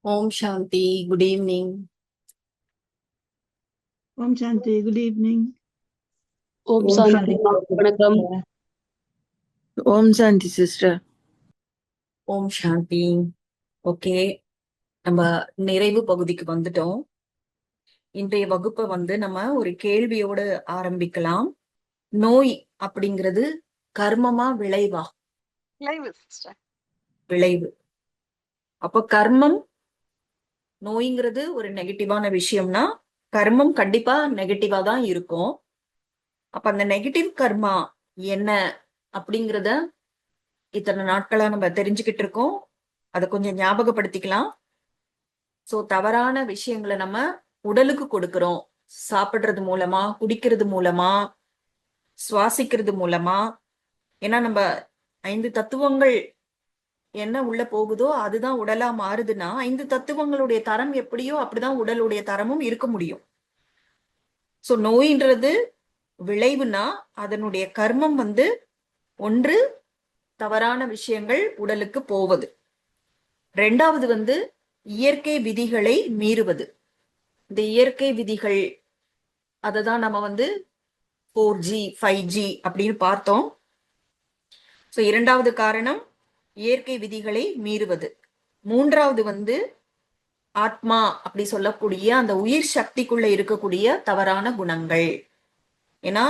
Om Shanti, good evening. Om Shanti, good evening. Om Om Shanti, Shanti. வணக்கம். Om Shanti, sister. Om Shanti. Okay, நம்ம நிறைவு பகுதிக்கு வந்துட்டோம். இன்றைய வகுப்பை நம்ம ஒரு கேள்வியோட ஆரம்பிக்கலாம். நோய் அப்படிங்கிறது கர்மமா விளைவா? விளைவு. அப்ப கர்மம் நோய்ங்கிறது ஒரு நெகட்டிவான விஷயம்னா கர்மம் கண்டிப்பா நெகட்டிவா தான் இருக்கும். அப்ப அந்த நெகட்டிவ் கர்மா என்ன அப்படிங்கிறத இத்தனை நாட்களா நம்ம தெரிஞ்சுக்கிட்டு இருக்கோம். அதை கொஞ்சம் ஞாபகப்படுத்திக்கலாம். சோ தவறான விஷயங்களை நம்ம உடலுக்கு கொடுக்கிறோம். சாப்பிடுறது மூலமா, குடிக்கிறது மூலமா, சுவாசிக்கிறது மூலமா. ஏன்னா நம்ம 5 தத்துவங்கள் என்ன உள்ள போகுதோ அதுதான் உடலா மாறுதுன்னா 5 தத்துவங்களுடைய தரம் எப்படியோ அப்படிதான் உடலுடைய தரமும் இருக்க முடியும். சோ நோயின்றது விளைவுனா அதனுடைய கர்மம் ஒன்று தவறான விஷயங்கள் உடலுக்கு போவது. ரெண்டாவது இயற்கை விதிகளை மீறுவது. இந்த இயற்கை விதிகள் அததான் நம்ம 4G 5G அப்படின்னு பார்த்தோம். சோ இரண்டாவது காரணம் இயற்கை விதிகளை மீறுவது. மூன்றாவது ஆத்மா அப்படி சொல்லக்கூடிய அந்த உயிர் சக்திக்குள்ள இருக்கக்கூடிய தவறான குணங்கள். ஏன்னா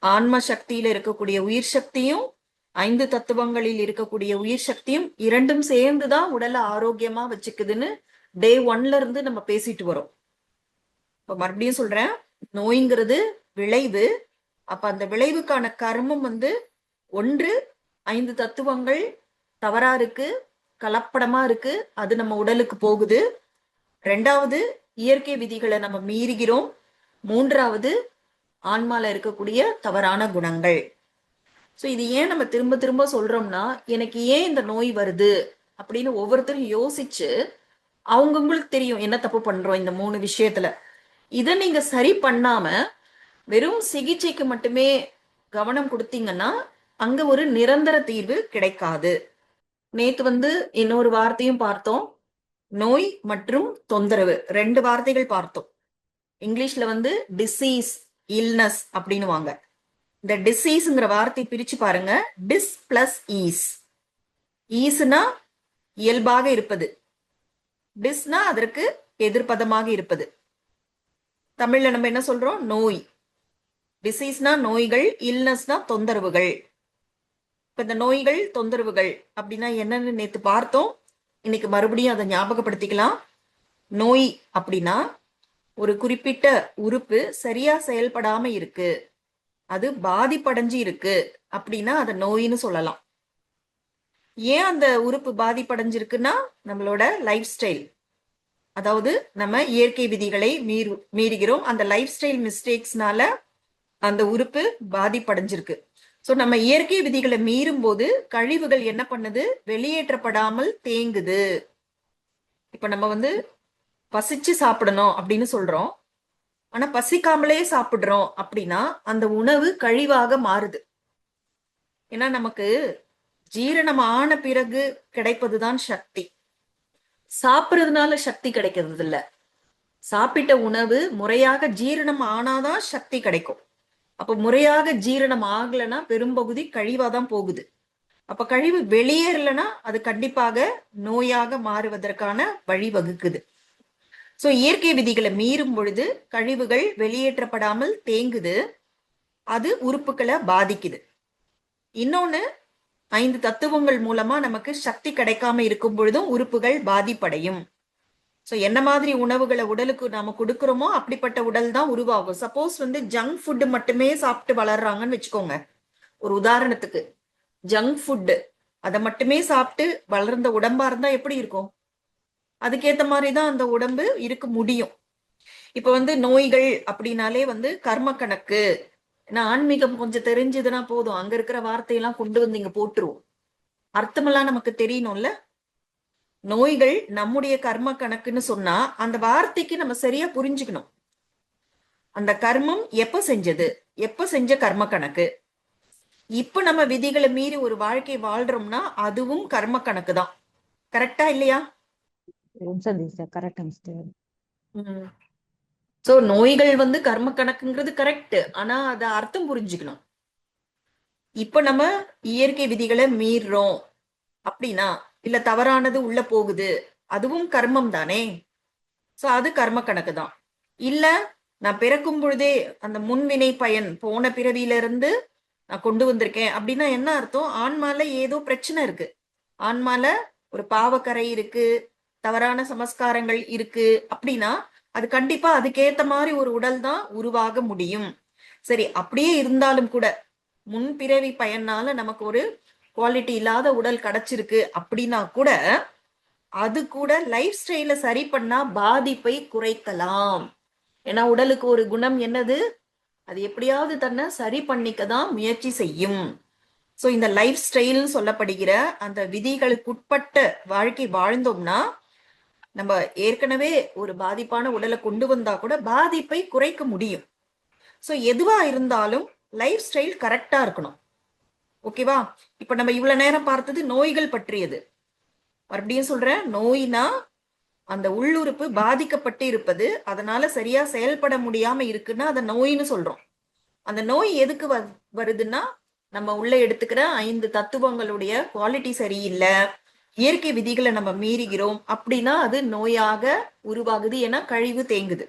ஆன்ம சக்தியில இருக்கக்கூடிய உயிர் சக்தியும் 5 தத்துவங்களில் இருக்கக்கூடிய உயிர் சக்தியும் இரண்டும் சேர்ந்துதான் உடலை ஆரோக்கியமா வச்சுக்குதுன்னு டே 1ல இருந்து நம்ம பேசிட்டு வரோம். இப்ப மறுபடியும் சொல்றேன், நோய்ங்கிறது விளைவு. அப்ப அந்த விளைவுக்கான கர்மம் ஒன்று 5 தத்துவங்கள் தவறா இருக்கு, கலப்படமா இருக்கு, அது நம்ம உடலுக்கு போகுது. ரெண்டாவது இயற்கை விதிகளை நம்ம மீறுகிறோம். மூன்றாவது ஆன்மால இருக்கக்கூடிய தவறான குணங்கள். சோ இது ஏன் நம்ம திரும்ப திரும்ப சொல்றோம்னா, எனக்கு ஏன் இந்த நோய் வருது அப்படின்னு ஒவ்வொருத்தரும் யோசிச்சு அவங்களுக்கு தெரியும் என்ன தப்பு பண்றோம் இந்த 3 விஷயத்துல. இதை நீங்க சரி பண்ணாம வெறும் சிகிச்சைக்கு மட்டுமே கவனம் கொடுத்தீங்கன்னா அங்க ஒரு நிரந்தர தீர்வு கிடைக்காது. நேத்து இன்னொரு வார்த்தையும் பார்த்தோம், நோய் மற்றும் தொந்தரவு. 2 வார்த்தைகள் பார்த்தோம். இங்கிலீஷ்ல டிசீஸ், இல்னஸ் அப்படின்னு வாங்க. இந்த டிசீஸ்ங்கிற வார்த்தை பிரிச்சு பாருங்க. டிஸ் பிளஸ் ஈஸ். ஈஸ்னா இயல்பாக இருப்பது, டிஸ்னா அதற்கு எதிர்ப்பதமாக இருப்பது. தமிழ்ல நம்ம என்ன சொல்றோம்? நோய். டிசீஸ்னா நோய்கள், இல்னஸ்னா தொந்தரவுகள். இப்ப இந்த நோய்கள் தொந்தரவுகள் அப்படின்னா என்னன்னு நேத்து பார்த்தோம். இன்னைக்கு மறுபடியும் அதை ஞாபகப்படுத்திக்கலாம். நோய் அப்படின்னா ஒரு குறிப்பிட்ட உறுப்பு சரியா செயல்படாம இருக்கு, அது பாதிப்படைஞ்சு இருக்கு அப்படின்னா அதை நோயின்னு சொல்லலாம். ஏன் அந்த உறுப்பு பாதிப்படைஞ்சிருக்குன்னா நம்மளோட லைஃப் ஸ்டைல், அதாவது நம்ம இயற்கை விதிகளை மீறுகிறோம். அந்த லைஃப் ஸ்டைல் மிஸ்டேக்ஸ்னால அந்த உறுப்பு பாதிப்படைஞ்சிருக்கு. சோ நம்ம இயற்கை விதிகளை மீறும் போது கழிவுகள் என்ன பண்ணுது? வெளியேற்றப்படாமல் தேங்குது. இப்ப நம்ம பசிச்சு சாப்பிடணும் அப்படின்னு சொல்றோம், ஆனா பசிக்காமலே சாப்பிடுறோம் அப்படின்னா அந்த உணவு கழிவாக மாறுது. ஏன்னா நமக்கு ஜீரணம் ஆன பிறகு கிடைப்பதுதான் சக்தி. சாப்பிடுறதுனால சக்தி கிடைக்கிறது இல்ல. சாப்பிட்ட உணவு முறையாக ஜீரணம் ஆனாதான் சக்தி கிடைக்கும். அப்ப முறையாக ஜீரணம் ஆகலைன்னா பெரும்பகுதி கழிவாதான் போகுது. அப்ப கழிவு வெளியேறலைன்னா அது கண்டிப்பாக நோயாக மாறுவதற்கான வழிவகுக்குது. சோ இயற்கை விதிகளை மீறும் பொழுது கழிவுகள் வெளியேற்றப்படாமல் தேங்குது, அது உறுப்புகளை பாதிக்குது. இன்னொன்னு, 5 தத்துவங்கள் மூலமா நமக்கு சக்தி கிடைக்காம இருக்கும் பொழுதும் உறுப்புகள் பாதிப்படையும். சோ என்ன மாதிரி உணவுகளை உடலுக்கு நாம கொடுக்கிறோமோ அப்படிப்பட்ட உடல் தான் உருவாகும். சப்போஸ் ஜங்க் ஃபுட் மட்டுமே சாப்பிட்டு வளர்றாங்கன்னு வச்சுக்கோங்க. ஒரு உதாரணத்துக்கு ஜங்க் ஃபுட் அதை மட்டுமே சாப்பிட்டு வளர்ந்த உடம்பா இருந்தா எப்படி இருக்கும்? அதுக்கேத்த மாதிரிதான் அந்த உடம்பு இருக்க முடியும். இப்ப நோய்கள் அப்படின்னாலே கர்ம கணக்கு. நான் ஆன்மீகம் கொஞ்சம் தெரிஞ்சதுன்னா போதும், அங்க இருக்கிற வார்த்தையெல்லாம் கொண்டு இங்க போட்டுருவோம். அர்த்தமெல்லாம் நமக்கு தெரியணும்ல. நோய்கள் நம்முடைய கர்ம கணக்குன்னு சொன்னா அந்த வார்த்தைக்கு நம்ம சரியா புரிஞ்சுக்கணும். அந்த கர்மம் எப்ப செஞ்சது, எப்ப செஞ்ச கர்ம கணக்கு. இப்ப நம்ம விதிகளை மீறி ஒரு வாழ்க்கை வாழ்றோம்னா அதுவும் கர்ம கணக்கு தான். கரெக்டா இல்லையா? Correct sister. சோ நோய்கள் வந்து கர்ம கணக்குங்கிறது கரெக்ட். ஆனா அத அர்த்தம் புரிஞ்சுக்கணும். இப்ப நம்ம இயற்கை விதிகளை மீறுறோம் அப்படின்னா, இல்ல தவறானது உள்ள போகுது, அதுவும் கர்மம் தானே. சோ அது கர்ம கணக்கு தான். இல்ல நான் பிறக்கும் பொழுதே அந்த முன்வினை பயன் போன பிறவியில இருந்து நான் கொண்டு வந்திருக்கேன் அப்படின்னா என்ன அர்த்தம்? ஆன்மால ஏதோ பிரச்சனை இருக்கு, ஆன்மால ஒரு பாவக்கரை இருக்கு, தவறான சமஸ்காரங்கள் இருக்கு அப்படின்னா அது கண்டிப்பா அதுக்கேத்த மாதிரி ஒரு உடல் தான் உருவாக முடியும். சரி, அப்படியே இருந்தாலும் கூட முன்பிறவி பயனால நமக்கு ஒரு குவாலிட்டி இல்லாத உடல் கிடைச்சிருக்கு அப்படின்னா கூட அது கூட லைஃப் ஸ்டைல சரி பண்ணா பாதிப்பை குறைக்கலாம். ஏன்னா உடலுக்கு ஒரு குணம் என்னது? அது எப்படியாவது தன்னை சரி பண்ணிக்க தான் முயற்சி செய்யும். சோ இந்த லைஃப் ஸ்டைல் சொல்லப்படுகிற அந்த விதிகளுக்குட்பட்ட வாழ்க்கை வாழ்ந்தோம்னா நம்ம ஏற்கனவே ஒரு பாதிப்பான உடலை கொண்டு வந்தா கூட பாதிப்பை குறைக்க முடியும். சோ எதுவா இருந்தாலும் லைஃப் ஸ்டைல் கரெக்டா இருக்கணும். ஓகேவா? இப்ப நம்ம இவ்வளவு நேரம் பார்த்தது நோய்கள் பற்றியது. மறுபடியும் சொல்றேன், நோய்னா அந்த உள்ளுறுப்பு பாதிக்கப்பட்டு இருப்பது, அதனால சரியா செயல்பட முடியாம இருக்குன்னா அதை நோயின்னு சொல்றோம். அந்த நோய் எதுக்கு வருதுன்னா நம்ம உள்ள எடுத்துக்கிற 5 தத்துவங்களுடைய குவாலிட்டி சரியில்லை, இயற்கை விதிகளை நம்ம மீறுகிறோம் அப்படின்னா அது நோயாக உருவாகுது. ஏன்னா கழிவு தேங்குது.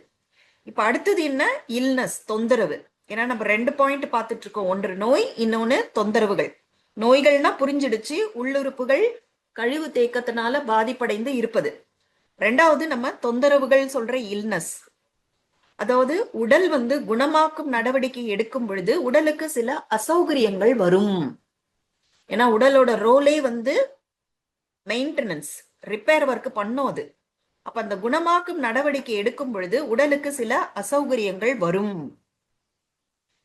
இப்ப அடுத்தது என்ன? இல்னஸ், தொந்தரவு. ஏன்னா நம்ம 2 பாயிண்ட் பார்த்துட்டு இருக்கோம், ஒன்று நோய், இன்னொன்னு தொந்தரவுகள். நோய்கள்னா புரிஞ்சிடுச்சு, உள்ளுறுப்புகள் கழிவு தேக்கத்தினால பாதிப்படைந்து இருப்பது. ரெண்டாவது நம்ம தொந்தரவுகள் சொல்ற இல்னஸ், அதாவது உடல் வந்து குணமாக்கும் நடவடிக்கை எடுக்கும் பொழுது உடலுக்கு சில அசௌகரியங்கள் வரும். ஏன்னா உடலோட ரோலே வந்து மெயின்டெனன்ஸ், ரிப்பேர் ஒர்க் பண்ணும் அது. அப்ப அந்த குணமாக்கும் நடவடிக்கை எடுக்கும் பொழுது உடலுக்கு சில அசௌகரியங்கள் வரும்.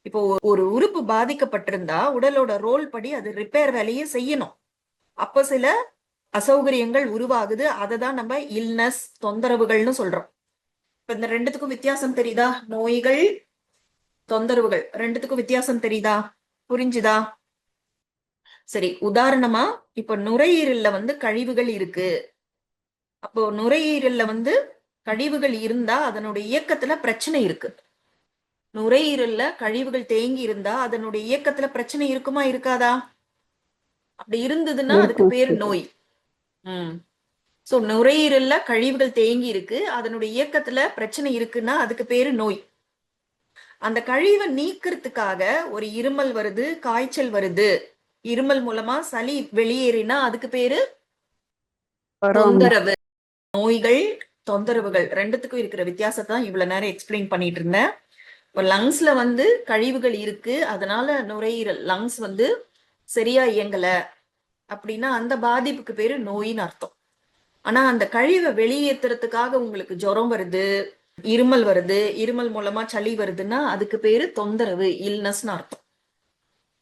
இப்போ ஒரு உறுப்பு பாதிக்கப்பட்டிருந்தா உடலோட ரோல் படி அது ரிப்பேர் வேலையை செய்யணும். அப்ப சில அசௌகரியங்கள் உருவாகுது. அதை தான் நம்ம இல்னஸ், தொந்தரவுகள்னு சொல்றோம். இப்ப இந்த ரெண்டுத்துக்கும் வித்தியாசம் தெரியுதா? நோய்கள், தொந்தரவுகள் ரெண்டுத்துக்கும் வித்தியாசம் தெரியுதா? புரிஞ்சுதா? சரி, உதாரணமா இப்ப நுரையீரல்ல வந்து கழிவுகள் இருக்கு. அப்போ நுரையீரல்ல வந்து கழிவுகள் இருந்தா அதனுடைய இயக்கத்துல பிரச்சனை இருக்கு. நுரையீரல்ல கழிவுகள் தேங்கி இருந்தா அதனுடைய இயக்கத்துல பிரச்சனை இருக்குமா இருக்காதா? அப்படி இருந்ததுன்னா அதுக்கு பேர் நோய். சோ நுரையீரல்ல கழிவுகள் தேங்கி இருக்கு, அதனுடைய இயக்கத்துல பிரச்சனை இருக்குன்னா அதுக்கு பேரு நோய். அந்த கழிவை நீக்கிறதுக்காக ஒரு இருமல் வருது, காய்ச்சல் வருது, இருமல் மூலமா சளி வெளியேறினா அதுக்கு பேரு தொந்தரவு. நோய்கள், தொந்தரவுகள் ரெண்டுத்துக்கும் இருக்கிற வித்தியாசத்தை தான் இவ்வளவு நேரம் எக்ஸ்பிளைன் பண்ணிட்டு இருந்தேன். இப்போ லங்ஸ்ல வந்து கழிவுகள் இருக்கு, அதனால நுரையீரல் லங்ஸ் வந்து சரியா இயங்கல அப்படின்னா அந்த பாதிப்புக்கு பேரு நோயின்னு அர்த்தம். ஆனா அந்த கழிவை வெளியேற்றுறதுக்காக உங்களுக்கு ஜுரம் வருது, இருமல் வருது, இருமல் மூலமா சளி வருதுன்னா அதுக்கு பேரு தொந்தரவு, இல்னஸ்னு அர்த்தம்.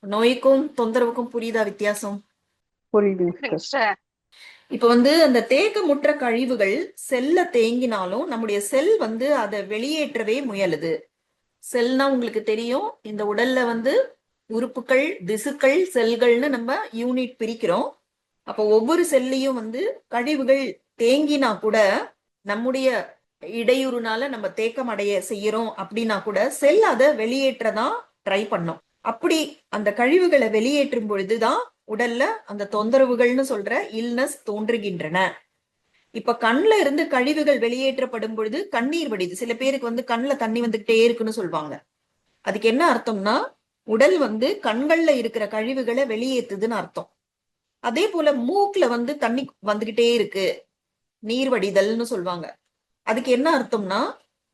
நோய்க்கும் தொந்தரவுக்கும் புரியுதா வித்தியாசம்? இப்ப வந்து அந்த தேக்கமுற்ற கழிவுகள் செல்ல தேங்கினாலும் நம்முடைய செல் வந்து அதை வெளியேற்றவே முயலுது. செல்னா உங்களுக்கு தெரியும், இந்த உடல்ல வந்து உறுப்புகள், திசுக்கள், செல்கள்னு நம்ம யூனிட் பிரிக்கிறோம். அப்போ ஒவ்வொரு செல்லையும் வந்து கழிவுகள் தேங்கினா கூட நம்முடைய இடையூறுனால நம்ம தேக்கம் அடைய செய்யறோம் அப்படின்னா கூட செல் அதை வெளியேற்றதான் ட்ரை பண்ணும். அப்படி அந்த கழிவுகளை வெளியேற்றும் பொழுதுதான் உடல்ல அந்த தொந்தரவுகள்னு சொல்ற இல்னஸ் தோன்றுகின்றன. இப்ப கண்ணுல இருந்து கழிவுகள் வெளியேற்றப்படும் பொழுது கண்ணீர் வடிது. சில பேருக்கு வந்து கண்ணுல தண்ணி வந்துகிட்டே இருக்குன்னு சொல்லுவாங்க. அதுக்கு என்ன அர்த்தம்னா உடல் வந்து கண்கள்ல இருக்கிற கழிவுகளை வெளியேற்றுதுன்னு அர்த்தம். அதே போல மூக்குல வந்து தண்ணி வந்துகிட்டே இருக்கு, நீர் வடிதல்னு சொல்லுவாங்க. அதுக்கு என்ன அர்த்தம்னா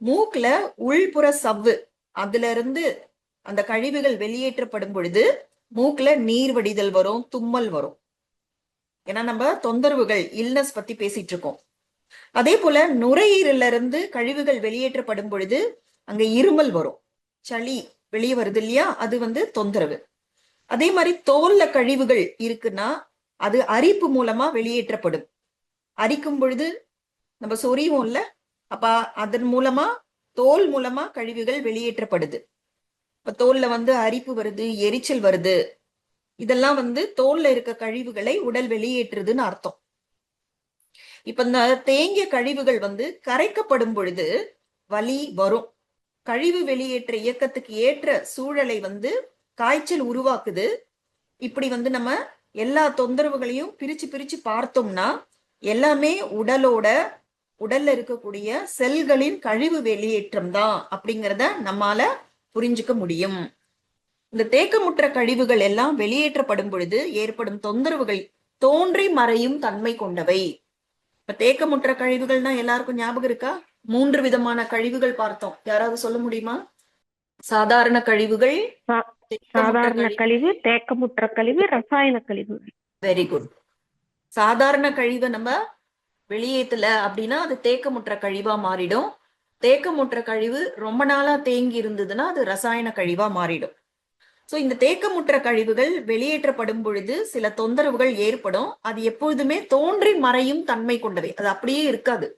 மூக்குல உள்புற சவ்வு, அதுல இருந்து அந்த கழிவுகள் வெளியேற்றப்படும் பொழுது மூக்குல நீர் வடிதல் வரும், தும்மல் வரும். ஏன்னா நம்ம தொந்தரவுகள், இல்னஸ் பத்தி பேசிட்டு இருக்கோம். அதே போல நுரையீரல்ல இருந்து கழிவுகள் வெளியேற்றப்படும் பொழுது அங்க இருமல் வரும், சளி வெளியே வருது இல்லையா, அது வந்து தொந்தரவு. அதே மாதிரி தோல்ல கழிவுகள் இருக்குன்னா அது அரிப்பு மூலமா வெளியேற்றப்படும். அரிக்கும் பொழுது நம்ம சொறிவோம்ல, அப்ப அதன் மூலமா தோல் மூலமா கழிவுகள் வெளியேற்றப்படுது. இப்ப தோல்ல வந்து அரிப்பு வருது, எரிச்சல் வருது, இதெல்லாம் வந்து தோல்ல இருக்க கழிவுகளை உடல் வெளியேற்றுதுன்னு அர்த்தம். இப்ப இந்த தேங்கிய கழிவுகள் வந்து கரைக்கப்படும் பொழுது வலி வரும். கழிவு வெளியேற்ற இயக்கத்துக்கு ஏற்ற சூழலை வந்து காய்ச்சல் உருவாக்குது. இப்படி வந்து நம்ம எல்லா தொந்தரவுகளையும் பிரிச்சு பிரிச்சு பார்த்தோம்னா எல்லாமே உடல்ல இருக்கக்கூடிய செல்களின் கழிவு வெளியேற்றம் தான் அப்படிங்கிறத நம்மால புரிஞ்சுக்க முடியும். இந்த தேக்கமுற்ற கழிவுகள் எல்லாம் வெளியேற்றப்படும் பொழுது ஏற்படும் தொந்தரவுகள் தோன்றி மறையும் தன்மை கொண்டவை. இப்ப தேக்கமுற்ற கழிவுகள்னா எல்லாருக்கும் ஞாபகம் இருக்கா? 3 விதமான கழிவுகள் பார்த்தோம். யாராவது சொல்ல முடியுமா? சாதாரண கழிவுகள், சாதாரண கழிவு, தேக்கமுற்ற கழிவு, ரசாயன கழிவு. Very good. சாதாரண கழிவை நம்ம வெளியேற்றல அப்படின்னா அது தேக்கமுற்ற கழிவா மாறிடும். தேக்கமுற்ற கழிவு ரொம்ப நாளா தேங்கி இருந்ததுன்னா அது ரசாயன கழிவா மாறிடும். சோ இந்த தேக்கமுற்ற கழிவுகள் வெளியேற்றப்படும் பொழுது சில தொந்தரவுகள் ஏற்படும். அது எப்பொழுதுமே தோன்றி மறையும் தன்மை கொண்டவை. அது அப்படியே இருக்காது.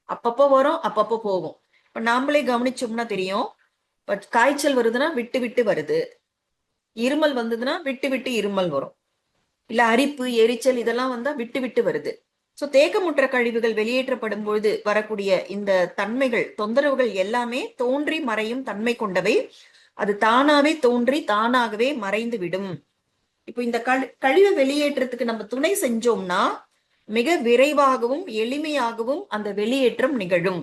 அப்பப்போ வரும், அப்பப்போ போகும். இப்ப நாமளே கவனிச்சோம்னா தெரியும். காய்ச்சல் வருதுன்னா விட்டு விட்டு வருது. இருமல் வந்ததுன்னா விட்டு விட்டு இருமல் வரும். இல்ல அரிப்பு, எரிச்சல் இதெல்லாம் வந்தா விட்டு விட்டு வருது. சோ தேக்கமுற்ற கழிவுகள் வெளியேற்றப்படும் பொழுது வரக்கூடிய இந்த தன்மைகள், தொந்தரவுகள் எல்லாமே தோன்றி மறையும் தன்மை கொண்டவை. அது தானாவே தோன்றி தானாகவே மறைந்து விடும். இப்போ இந்த கழிவு வெளியேற்றத்துக்கு நம்ம துணை செஞ்சோம்னா மிக விரைவாகவும் எளிமையாகவும் அந்த வெளியேற்றம் நிகழும்.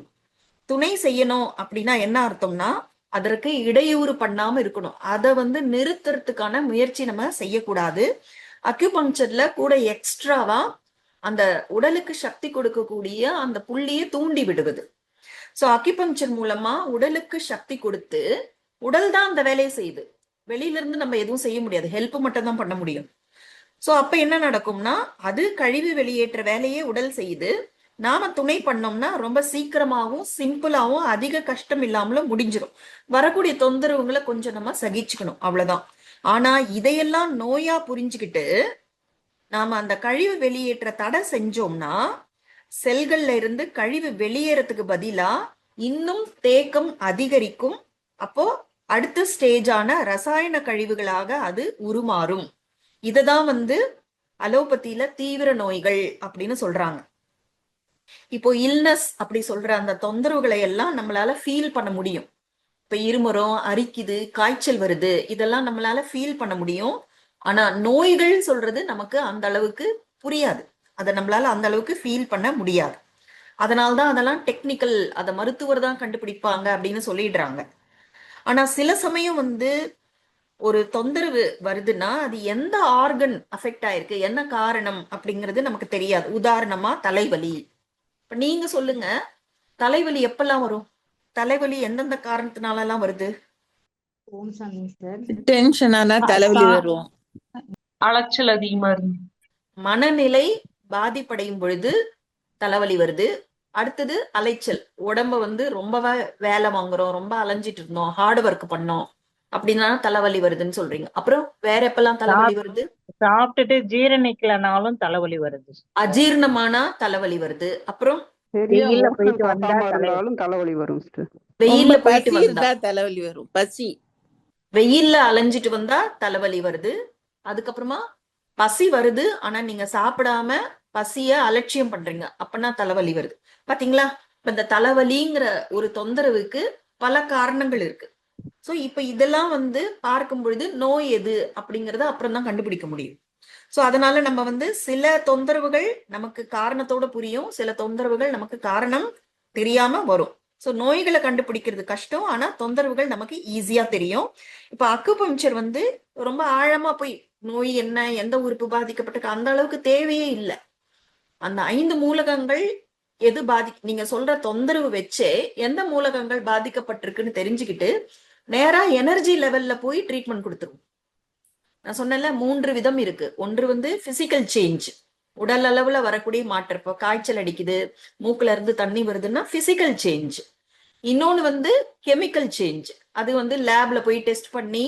துணை செய்யணும் அப்படின்னா என்ன அர்த்தம்னா அதற்கு இடையூறு பண்ணாம இருக்கணும். அதை வந்து நிறுத்துறதுக்கான முயற்சி நம்ம செய்யக்கூடாது. அக்யூபங்க்சர்ல கூட எக்ஸ்ட்ராவா அந்த உடலுக்கு சக்தி கொடுக்கக்கூடிய அந்த புள்ளியை தூண்டி விடுவது. சோ அக்யூபங்க்சர் மூலமா உடலுக்கு சக்தி கொடுத்து உடல் தான் அந்த வேலையை செய்யுது. வெளியில இருந்து நம்ம எதுவும் செய்ய முடியாது, ஹெல்ப் மட்டும் தான் பண்ண முடியும். சோ அப்ப என்ன நடக்கும்னா அது கழிவு வெளியேற்ற வேலையே உடல் செய்யுது. நாம துணை பண்ணோம்னா ரொம்ப சீக்கிரமாவும் சிம்பிளாவும் அதிக கஷ்டம் இல்லாமலும் முடிஞ்சிடும். வரக்கூடிய தொந்தரவுகளை கொஞ்சம் நம்ம சகிச்சுக்கணும், அவ்வளவுதான். ஆனா இதையெல்லாம் நோயா புரிஞ்சுக்கிட்டு நாம அந்த கழிவு வெளியேற்ற தடை செஞ்சோம்னா செல்கள்ல இருந்து கழிவு வெளியேறதுக்கு பதிலா இன்னும் தேக்கம் அதிகரிக்கும். அப்போ அடுத்த ஸ்டேஜான ரசாயன கழிவுகளாக அது உருமாறும். இததான் வந்து அலோபதியில தீவிர நோய்கள் அப்படின்னு சொல்றாங்க. இப்போ இல்னஸ் அப்படி சொல்ற அந்த தொந்தரவுகளை எல்லாம் நம்மளால ஃபீல் பண்ண முடியும். இப்ப இருமுறம், அரிக்குது, காய்ச்சல் வருது, இதெல்லாம் நம்மளால ஃபீல் பண்ண முடியும். ஆனா நோய்கள் சொல்றது நமக்கு அந்த அளவுக்கு புரியாது. அதை நம்மளால அந்த அளவுக்கு ஃபீல் பண்ண முடியாது. அதனால்தான் அதெல்லாம் டெக்னிக்கல், அதை மருத்துவர் தான் கண்டுபிடிப்பாங்க அப்படின்னு சொல்லிடுறாங்க. ஆனா சில சமயம் வந்து ஒரு தொந்தரவு வருதுன்னா அது எந்த ஆர்கன் அஃபெக்ட் ஆயிருக்கு, என்ன காரணம் அப்படிங்கிறது நமக்கு தெரியாது. உதாரணமா தலைவலி. இப்ப நீங்க சொல்லுங்க, தலைவலி எப்பெல்லாம் வரும்? தலைவலி எந்தெந்த காரணத்தினால எல்லாம் வருது? டென்ஷனானா தலைவலி வரும். அலைச்சல் அதிகமா இருக்கு. மனநிலை பாதிப்படையும் பொழுது தலைவலி வருது. அடுத்தது அலைச்சல். உடம்ப வந்து ரொம்ப வேலை வாங்குறோம், ரொம்ப அலைஞ்சிட்டு இருந்தோம், ஹார்ட் ஒர்க் பண்ணோம் அப்படின்னா தலைவலி வருதுன்னு சொல்றீங்க. அப்புறம் வேற எப்பெல்லாம் தலைவலி வருது? சாப்பிட்டுட்டு ஜீரணிக்கலனாலும் தலைவலி வருது. அஜீரணமானா தலைவலி வருது. அப்புறம் வெயில்ல போயிட்டு வந்தா தலைவலி வரும். வெயில்ல ரொம்ப போயிட்டு பசி வந்தா, இருந்தா தலைவலி வரும். பசி, வெயில்ல அலைஞ்சிட்டு வந்தா தலைவலி வருது. அதுக்கப்புறமா பசி வருது, ஆனா நீங்க சாப்பிடாம பசிய அலட்சியம் பண்றீங்க, அப்பனா தலைவலி வருது. பாத்தீங்களா? இப்ப இந்த தலைவலிங்கிற ஒரு தொந்தரவுக்கு பல காரணங்கள் இருக்கு. சோ இப்ப இதெல்லாம் வந்து பார்க்கும் பொழுது நோய் எது அப்படிங்கறத அப்புறம் தான் கண்டுபிடிக்க முடியும். சோ அதனால நம்ம வந்து சில தொந்தரவுகள் நமக்கு காரணத்தோட புரியும், சில தொந்தரவுகள் நமக்கு காரணம் தெரியாம வரும். சோ நோய்களை கண்டுபிடிக்கிறது கஷ்டம், ஆனா தொந்தரவுகள் நமக்கு ஈஸியா தெரியும். இப்ப அக்குபங்க்சர் வந்து ரொம்ப ஆழமா போய் நோய் என்ன, எந்த உறுப்பு பாதிக்கப்பட்டிருக்கு அந்த அளவுக்கு தேவையே இல்லை. அந்த 5 மூலகங்கள் எது நீங்க சொல்ற தொந்தரவு வச்சே எந்த மூலகங்கள் பாதிக்கப்பட்டிருக்குன்னு தெரிஞ்சுக்கிட்டு நேரா எனர்ஜி லெவல்ல போய் ட்ரீட்மெண்ட் கொடுத்துருவோம். நான் சொன்னேன்ல 3 விதம் இருக்கு. ஒன்று வந்து பிசிக்கல் சேஞ்ச், உடல் அளவுல வரக்கூடிய மாற்றம். இப்போ காய்ச்சல் அடிக்குது, மூக்குல இருந்து தண்ணி வருதுன்னா பிசிக்கல் சேஞ்ச். இன்னொன்னு வந்து கெமிக்கல் சேஞ்ச். அது வந்து லேப்ல போய் டெஸ்ட் பண்ணி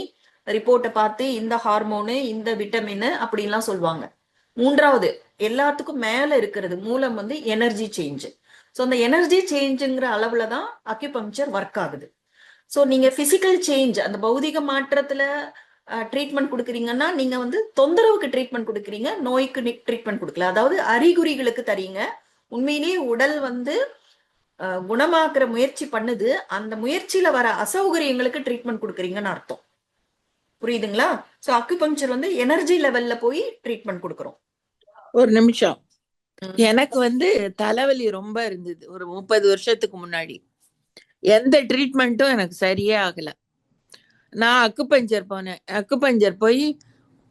ரிப்போர்ட்டை பார்த்து இந்த ஹார்மோனு, இந்த விட்டமின் அப்படின்லாம் சொல்லுவாங்க. மூன்றாவது எல்லாத்துக்கும் மேல இருக்கிறது மூலம் வந்து எனர்ஜி சேஞ்ச். ஸோ அந்த எனர்ஜி சேஞ்சுங்கிற அளவுல தான் அக்யூபங்க்சர் ஒர்க் ஆகுது. ஸோ நீங்க பிசிக்கல் சேஞ்ச், அந்த பௌதிக மாற்றத்துல ட்ரீட்மெண்ட் கொடுக்குறீங்கன்னா நீங்க வந்து தொந்தரவுக்கு ட்ரீட்மெண்ட் கொடுக்குறீங்க, நோய்க்கு ட்ரீட்மெண்ட் கொடுக்கல. அதாவது அறிகுறிகளுக்கு தரீங்க, உண்மையிலேயே உடல் வந்து குணமாக்குற முயற்சி பண்ணுது, அந்த முயற்சியில வர அசௌகரியங்களுக்கு ட்ரீட்மெண்ட் கொடுக்குறீங்கன்னு அர்த்தம். புரியுதுங்களா? சோ அக்குபங்க்சர் வந்து எனர்ஜி லெவல்ல போய் ட்ரீட்மெண்ட் கொடுக்குறோம். ஒரு நிமிஷம். எனக்கு வந்து தலைவலி ரொம்ப இருந்தது ஒரு 30 வருஷத்துக்கு முன்னாடி. எந்த ட்ரீட்மெண்ட்டும் எனக்கு சரியே ஆகல. நான் அக்குபஞ்சர் போனேன். அக்குபஞ்சர் போய்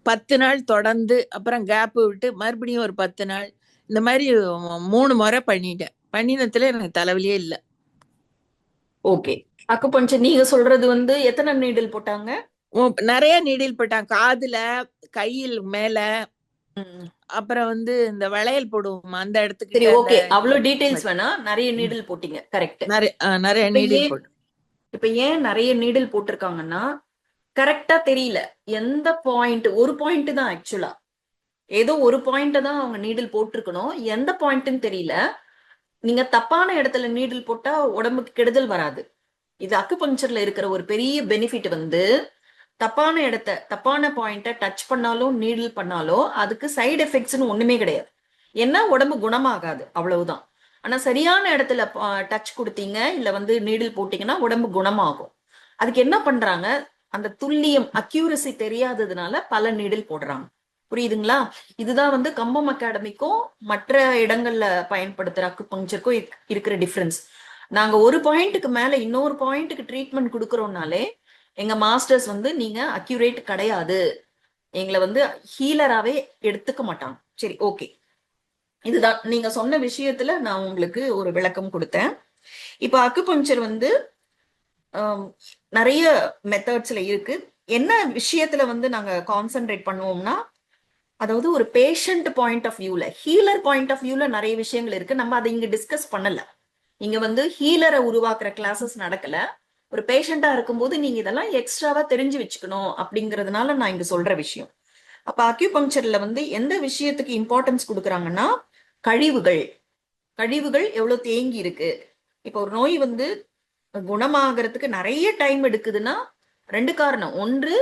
10 நாள் தொடர்ந்து, அப்புறம் கேப் விட்டு மறுபடியும் ஒரு 10 நாள், இந்த மாதிரி 3 முறை பண்ணிட்டேன். பண்ணினத்துல எனக்கு தலைவலியே இல்ல. ஓகே. அக்குபங்க்சர் நீங்க சொல்றது வந்து எத்தனை நீடில் போட்டாங்க? நிறைய நீடில் போட்டாங்க. காதுல, கையில் மேல, அப்புறம் வந்து இந்த வளையல் போடுவோம் அந்த இடத்துக்கு. சரி, ஓகே. அவ்வளவு டீடைல்ஸ் வேணா. நிறைய நீடில் போட்டீங்க. கரெக்ட். நிறைய நீடில் போட்டு. இப்ப ஏன் நிறைய நீடில் போட்டிருக்காங்கன்னா, கரெக்டா தெரியல எந்த பாயிண்ட். ஒரு பாயிண்ட் தான் ஆக்சுவலா, ஏதோ ஒரு பாயிண்ட் தான் அவங்க நீடில் போட்டிருக்கணும். எந்த பாயிண்ட்னு தெரியல. நீங்க தப்பான இடத்துல நீடில் போட்டா உடம்புக்கு கெடுதல் வராது. இது அக்குபங்க்சர்ல இருக்கிற ஒரு பெரிய பெனிஃபிட் வந்து, தப்பான இடத்த, தப்பான பாயிண்ட டச் பண்ணாலும் நீடில் பண்ணாலும் அதுக்கு சைடு எஃபெக்ட்ஸ்னு ஒண்ணுமே கிடையாது. என்ன, உடம்பு குணமாகாது, அவ்வளவுதான். ஆனா சரியான இடத்துல டச் கொடுத்தீங்க இல்ல வந்து நீடில் போட்டீங்கன்னா உடம்பு குணமாகும். அதுக்கு என்ன பண்றாங்க, அந்த துல்லியம் அக்யூரசி தெரியாததுனால பல நீடில் போடுறாங்க. புரியுதுங்களா? இதுதான் வந்து கம்பம் அகாடமிக்கும் மற்ற இடங்கள்ல பயன்படுத்துற அக்குபங்க்சருக்கும் இருக்கிற டிஃபரன்ஸ். நாங்க ஒரு பாயிண்ட்டுக்கு மேல இன்னொரு பாயிண்ட்டுக்கு ட்ரீட்மெண்ட் கொடுக்கறோம்னாலே எங்க மாஸ்டர்ஸ் வந்து நீங்க அக்யூரேட் கிடையாது, எங்களை வந்து ஹீலராவே எடுத்துக்க மாட்டாங்க. சரி, ஓகே. இதுதான் நீங்க சொன்ன விஷயத்துல நான் உங்களுக்கு ஒரு விளக்கம் கொடுத்தேன். இப்ப அக்குபங்க்சர் வந்து நிறைய மெத்தட்ஸ்ல இருக்கு. என்ன விஷயத்துல வந்து நாங்க கான்சென்ட்ரேட் பண்ணுவோம்னா, அதாவது ஒரு பேஷண்ட் பாயிண்ட் ஆஃப் வியூல, ஹீலர் பாயிண்ட் ஆஃப் வியூல நிறைய விஷயங்கள் இருக்கு. நம்ம அதை இங்க டிஸ்கஸ் பண்ணல. இங்க வந்து ஹீலரை உருவாக்குற கிளாஸஸ் நடக்கல. ஒரு பேஷண்டா இருக்கும்போது நீங்க இதெல்லாம் எக்ஸ்ட்ராவா தெரிஞ்சு வச்சுக்கணும் அப்படிங்கறதுனால நான் இங்க சொல்ற விஷயம். அப்ப அக்யூபங்க்சர்ல வந்து எந்த விஷயத்துக்கு இம்பார்ட்டன்ஸ் கொடுக்குறாங்கன்னா, கழிவுகள் எவ்வளவு தேங்கி இருக்கு. இப்ப ஒரு நோய் வந்து குணமாகறதுக்கு நிறைய டைம் எடுக்குதுன்னா 2 காரணம். ஒன்று,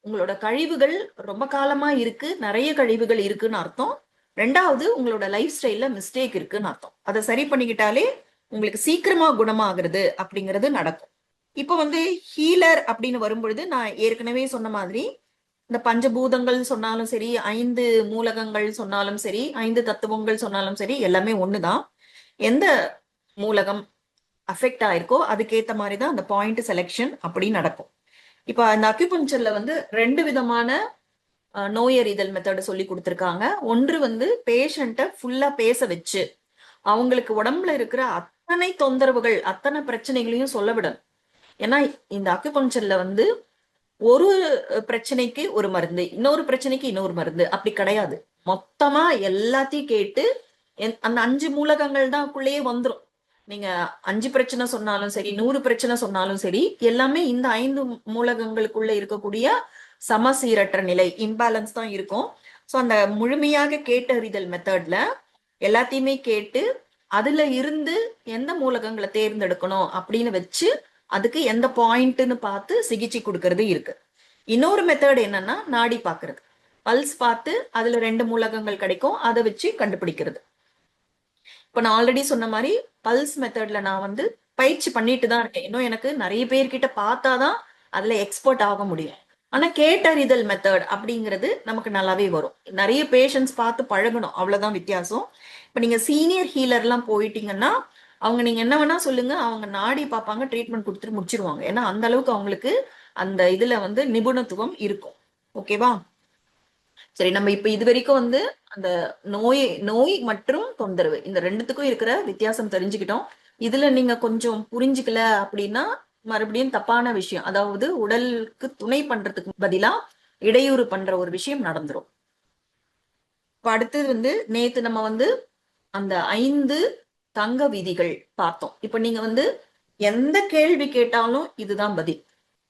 உங்களோட கழிவுகள் ரொம்ப காலமா இருக்கு, நிறைய கழிவுகள் இருக்குன்னு அர்த்தம். 2வது, உங்களோட லைஃப் ஸ்டைல்ல மிஸ்டேக் இருக்குன்னு அர்த்தம். அதை சரி பண்ணிக்கிட்டாலே உங்களுக்கு சீக்கிரமா குணமாகிறது அப்படிங்கிறது நடக்கும். இப்ப வந்து ஹீலர் அப்படின்னு வரும்பொழுது நான் ஏற்கனவே சொன்ன மாதிரி இந்த பஞ்சபூதங்கள் சொன்னாலும் சரி, 5 மூலகங்கள் சொன்னாலும் சரி, 5 தத்துவங்கள் சொன்னாலும் சரி, எல்லாமே ஒண்ணுதான். எந்த மூலகம் அஃபெக்ட் ஆயிருக்கோ அதுக்கேத்த மாதிரிதான் அந்த பாயிண்ட் செலெக்ஷன் அப்படி நடக்கும். இப்ப அந்த அக்யூபங்க்சர்ல வந்து 2 விதமான நோயறிதல் மெத்தட் சொல்லி கொடுத்திருக்காங்க. ஒன்று வந்து பேஷண்ட்டை ஃபுல்லா பேச வச்சு அவங்களுக்கு உடம்புல இருக்கிற அத்தனை தொந்தரவுகள், அத்தனை பிரச்சனைகளையும் சொல்ல விடணும். ஏன்னா இந்த அக்குபங்க்சர்ல வந்து ஒரு பிரச்சனைக்கு ஒரு மருந்து, இன்னொரு பிரச்சனைக்கு இன்னொரு மருந்து அப்படி கிடையாது. மொத்தமா எல்லாத்தையும் கேட்டு அந்த 5 மூலகங்கள் தான் குள்ளேயே வந்துரும். நீங்க 5 பிரச்சனை சொன்னாலும் சரி, 100 பிரச்சனை சொன்னாலும் சரி, எல்லாமே இந்த 5 மூலகங்களுக்குள்ள இருக்கக்கூடிய சமசீரற்ற நிலை, இம்பேலன்ஸ் தான் இருக்கும். ஸோ அந்த முழுமையாக கேட்டறிதல் மெத்தட்ல எல்லாத்தையுமே கேட்டு அதுல இருந்து எந்த மூலகங்களை தேர்ந்தெடுக்கணும் அப்படின்னு வச்சு அதுக்கு எந்த பாயிண்ட்னு பார்த்து சிகிச்சை கொடுக்கறது இருக்கு. இன்னொரு மெத்தட் என்னன்னா, நாடி பாக்குறது, பல்ஸ் பார்த்து அதுல 2 மூலகங்கள் கிடைக்கும், அதை வச்சு கண்டுபிடிக்கிறது. இப்ப நான் ஆல்ரெடி சொன்ன மாதிரி பல்ஸ் மெத்தட்ல நான் வந்து பயிற்சி பண்ணிட்டு தான் இருக்கேன். இன்னும் எனக்கு நிறைய பேர்கிட்ட பார்த்தாதான் அதுல எக்ஸ்பர்ட் ஆக முடியும். ஆனா கேட்டறிதல் மெத்தட் அப்படிங்கிறது நமக்கு நல்லாவே வரும். நிறைய பேஷண்ட்ஸ் பார்த்து பழகணும், அவ்வளவுதான் வித்தியாசம். இப்ப நீங்க சீனியர் ஹீலர் எல்லாம் போயிட்டீங்கன்னா அவங்க நீங்க என்ன வேணா சொல்லுங்க, அவங்க நாடி பார்ப்பாங்க, ட்ரீட்மெண்ட் கொடுத்துட்டு முடிச்சிருவாங்க. ஏன்னா அந்த அளவுக்கு அவங்களுக்கு அந்த இதுல வந்து நிபுணத்துவம் இருக்கும். ஓகேவா? சரி, நம்ம இப்ப இது வரைக்கும் வந்து அந்த நோய் மற்றும் தொந்தரவு இந்த 2த்துக்கும் இருக்கிற வித்தியாசம் தெரிஞ்சுக்கிட்டோம். இதுல நீங்க கொஞ்சம் புரிஞ்சுக்கல அப்படின்னா மறுபடியும் தப்பான விஷயம், அதாவது உடலுக்கு துணை பண்றதுக்கு பதிலா இடையூறு பண்ற ஒரு விஷயம் நடந்துரும். இப்ப அடுத்தது வந்து நேத்து நம்ம வந்து அந்த 5 தங்க விதிகள் பார்த்தோம். இப்ப நீங்க வந்து எந்த கேள்வி கேட்டாலும் இதுதான் பதில்.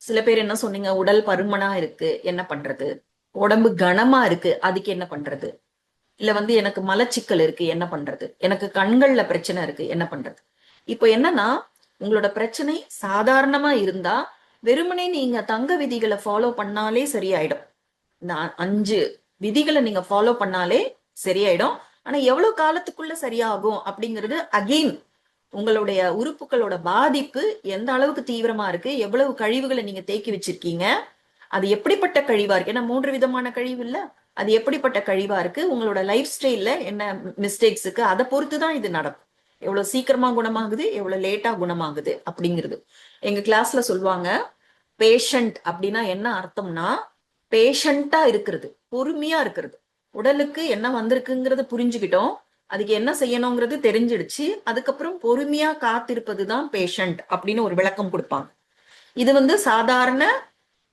சில பேர் என்ன சொன்னீங்க, உடல் பருமனா இருக்கு என்ன பண்றது, உடம்பு கனமா இருக்கு அதுக்கு என்ன பண்றது, இல்ல வந்து எனக்கு மலச்சிக்கல் இருக்கு என்ன பண்றது, எனக்கு கண்கள்ல பிரச்சனை இருக்கு என்ன பண்றது. இப்போ என்னன்னா, உங்களோட பிரச்சனை சாதாரணமா இருந்தா வெறுமனே நீங்க தங்க விதிகளை ஃபாலோ பண்ணாலே சரியாயிடும். இந்த 5 விதிகளை நீங்க ஃபாலோ பண்ணாலே சரியாயிடும். ஆனா எவ்வளவு காலத்துக்குள்ள சரியாகும் அப்படிங்கிறது அகெயின் உங்களுடைய உறுப்புகளோட பாதிப்பு எந்த அளவுக்கு தீவிரமா இருக்கு, எவ்வளவு கழிவுகளை நீங்க தேக்கி வச்சிருக்கீங்க, அது எப்படிப்பட்ட கழிவா இருக்கு, ஏன்னா 3 விதமான கழிவு இல்ல, அது எப்படிப்பட்ட கழிவா இருக்கு, உங்களோட லைஃப் ஸ்டைல்ல என்ன மிஸ்டேக்ஸ் இருக்கு, அதை பொறுத்துதான் இது நடக்கும். எவ்வளவு சீக்கிரமா குணமாகுது, எவ்வளவு லேட்டா குணமாகுது அப்படிங்கிறது. எங்க கிளாஸ்ல சொல்லுவாங்க, பேஷண்ட் அப்படின்னா என்ன அர்த்தம்னா, பேஷண்டா இருக்கிறது, பொறுமையா இருக்கிறது. உடலுக்கு என்ன வந்திருக்குங்கிறது புரிஞ்சுக்கிட்டோம், அதுக்கு என்ன செய்யணுங்கிறது தெரிஞ்சிடுச்சு, அதுக்கப்புறம் பொறுமையா காத்திருப்பதுதான் பேஷண்ட் அப்படின்னு ஒரு விளக்கம் கொடுப்பாங்க. இது சாதாரண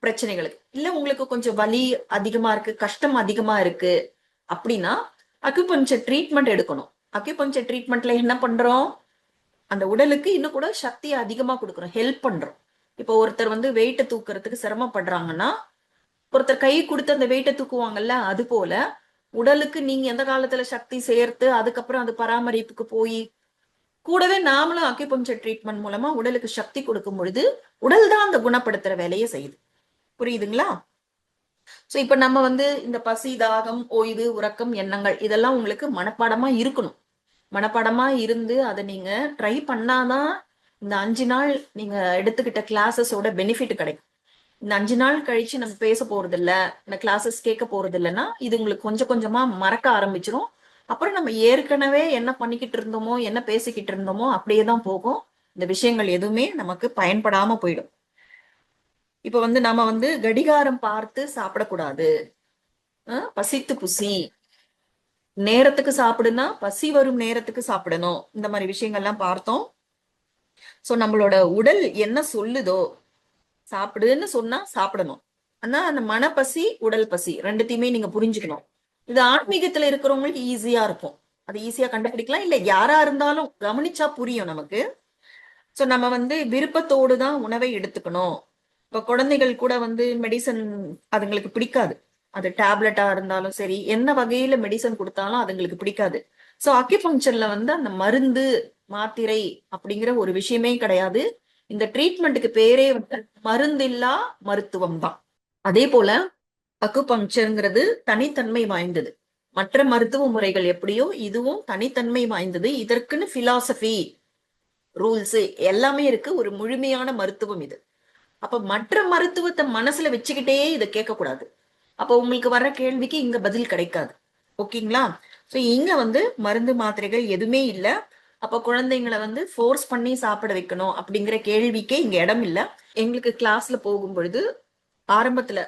பிரச்சனைகளுக்கு. இல்ல உங்களுக்கு கொஞ்சம் வலி அதிகமா இருக்கு, கஷ்டம் அதிகமா இருக்கு அப்படின்னா அக்யூபஞ்சர் ட்ரீட்மெண்ட் எடுக்கணும். அக்யூபஞ்சர் ட்ரீட்மெண்ட்ல என்ன பண்றோம், அந்த உடலுக்கு இன்னும் கூட சக்தியை அதிகமா கொடுக்குறோம், ஹெல்ப் பண்றோம். இப்போ ஒருத்தர் வெயிட்டை தூக்குறதுக்கு சிரமப்படுறாங்கன்னா ஒருத்தர் கை கொடுத்து அந்த வெயிட்டை தூக்குவாங்கல்ல, அது போல உடலுக்கு நீங்க எந்த காலத்துல சக்தி சேர்த்து அதுக்கப்புறம் அது பராமரிப்புக்கு போய் கூடவே நாமளும் அக்யூபஞ்சர் ட்ரீட்மெண்ட் மூலமா உடலுக்கு சக்தி கொடுக்கும் பொழுது உடல் தான் அந்த குணப்படுத்துற வேலையை செய்யுது. புரியுதுங்களா? சோ இப்ப நம்ம இந்த பசி, தாகம், ஓய்வு, உறக்கம், எண்ணங்கள் இதெல்லாம் உங்களுக்கு மனப்பாடமா இருக்கணும். மனப்பாடமா இருந்து அதை நீங்க ட்ரை பண்ணாதான் இந்த 5 நாள் நீங்க எடுத்துக்கிட்ட கிளாஸஸோட பெனிஃபிட் கிடைக்கும். இந்த 5 நாள் கழிச்சு நம்ம பேச போறது இல்ல, இந்த கிளாஸஸ் கேட்க போறது இல்லைன்னா இது உங்களுக்கு கொஞ்சம் கொஞ்சமா மறக்க ஆரம்பிச்சிரும். அப்புறம் நம்ம ஏற்கனவே என்ன பண்ணிக்கிட்டு இருந்தோமோ, என்ன பேசிக்கிட்டு இருந்தோமோ அப்படியே தான் போகும். இந்த விஷயங்கள் எதுவுமே நமக்கு பயன்படாம போயிடும். இப்ப நம்ம கடிகாரம் பார்த்து சாப்பிடக்கூடாது. பசித்து புசி, நேரத்துக்கு சாப்பிடுனா பசி வரும் நேரத்துக்கு சாப்பிடணும், இந்த மாதிரி விஷயங்கள்லாம் பார்த்தோம். சோ நம்மளோட உடல் என்ன சொல்லுதோ, சாப்பிடுன்னு சொன்னா சாப்பிடணும். ஆனா அந்த மனப்பசி, உடல் பசி ரெண்டுத்தையுமே நீங்க புரிஞ்சுக்கணும். இது ஆன்மீகத்துல இருக்கிறவங்களுக்கு ஈஸியா இருக்கும், அது ஈஸியா கண்டுபிடிக்கலாம். இல்ல யாரா இருந்தாலும் கவனிச்சா புரியும் நமக்கு. சோ நம்ம விருப்பத்தோடு தான் உணவை எடுத்துக்கணும். இப்ப குழந்தைகள் கூட மெடிசன் அதுங்களுக்கு பிடிக்காது, அது டேப்லெட்டா இருந்தாலும் சரி, என்ன வகையில மெடிசன் கொடுத்தாலும் அதுங்களுக்கு பிடிக்காது. சோ அக்யூபங்க்சர்ல அந்த மருந்து மாத்திரை அப்படிங்கிற ஒரு விஷயமே கிடையாது. இந்த ட்ரீட்மெண்ட்டுக்கு பேரே மருந்தில்லா மருத்துவம் தான். அதே போல அக்குபங்க்சர்ங்கிறது தனித்தன்மை வாய்ந்தது. மற்ற மருத்துவ முறைகள் எப்படியோ இதுவும் தனித்தன்மை வாய்ந்தது. இதற்குன்னு பிலாசபி, ரூல்ஸ் எல்லாமே இருக்கு. ஒரு முழுமையான மருத்துவம் இது. அப்ப மற்ற மருத்துவத்தை மனசுல வச்சுக்கிட்டே இதை கேட்க கூடாது. அப்ப உங்களுக்கு வர்ற கேள்விக்கு இங்க பதில் கிடைக்காது. ஓகேங்களா? சோ இங்க மருந்து மாத்திரைகள் எதுவுமே இல்லை. அப்ப குழந்தைங்களை ஃபோர்ஸ் பண்ணி சாப்பிட வைக்கணும் அப்படிங்கிற கேள்விக்கே இங்க இடம் இல்லை. எங்களுக்கு கிளாஸ்ல போகும் பொழுது ஆரம்பத்துல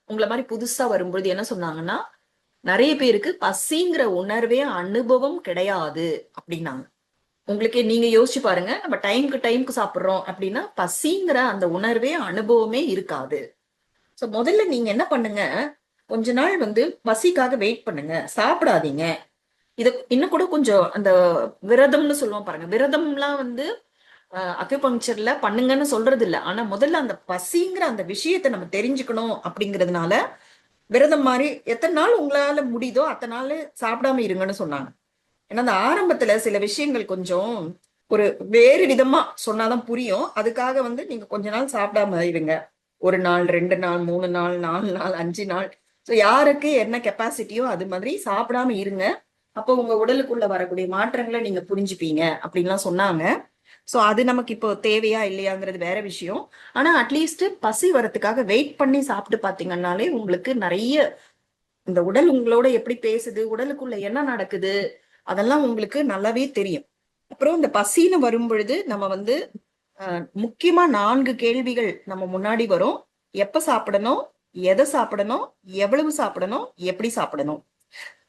உங்களை மாதிரி புதுசா வரும்பொழுது என்ன சொன்னாங்கன்னா, நிறைய பேருக்கு பசிங்கிற உணர்வே அனுபவம் கிடையாது அப்படின்னாங்க. உங்களுக்கு நீங்க யோசிச்சு பாருங்க, நம்ம டைம்க்கு சாப்பிடுறோம் அப்படின்னா பசிங்கிற அந்த உணர்வே அனுபவமே இருக்காது. சோ முதல்ல நீங்க என்ன பண்ணுங்க, கொஞ்ச நாள் பசிக்காக வெயிட் பண்ணுங்க, சாப்பிடாதீங்க. இது இன்னும் கூட கொஞ்சம் அந்த விரதம்னு சொல்லுவோம் பாருங்க, விரதம்லாம் அக்யூபங்க்சர்ல பண்ணுங்கன்னு சொல்றது இல்லை. ஆனா முதல்ல அந்த பசிங்கிற அந்த விஷயத்த நம்ம தெரிஞ்சுக்கணும் அப்படிங்கிறதுனால விரதம் மாதிரி எத்தனை நாள் உங்களால முடியுதோ அத்தனை நாள் சாப்பிடாம இருங்கன்னு சொன்னாங்க. ஏன்னா அந்த ஆரம்பத்துல சில விஷயங்கள் கொஞ்சம் ஒரு வேறு விதமா சொன்னாதான் புரியும். அதுக்காக நீங்க கொஞ்ச நாள் சாப்பிடாம இருங்க. 1 நாள், 2 நாள், 3 நாள், 4 நாள், 5 நாள். ஸோ யாருக்கு என்ன கெப்பாசிட்டியோ அது மாதிரி சாப்பிடாம இருங்க. அப்போ உங்க உடலுக்குள்ள வரக்கூடிய மாற்றங்களை நீங்க புரிஞ்சுப்பீங்க அப்படின்லாம் சொன்னாங்க. சோ அது நமக்கு இப்போ தேவையா இல்லையாங்கிறது வேற விஷயம். ஆனா அட்லீஸ்ட் பசி வரத்துக்காக வெயிட் பண்ணி சாப்பிட்டு பாத்தீங்கன்னாலே உங்களுக்கு நிறைய இந்த உடல் உங்களோட எப்படி பேசுது, உடலுக்குள்ள என்ன நடக்குது, அதெல்லாம் உங்களுக்கு நல்லாவே தெரியும். அப்புறம் இந்த பசின்னு வரும் பொழுது நம்ம முக்கியமா 4 கேள்விகள் நம்ம முன்னாடி வரும். எப்ப சாப்பிடணும், எதை சாப்பிடணும், எவ்வளவு சாப்பிடணும், எப்படி சாப்பிடணும்.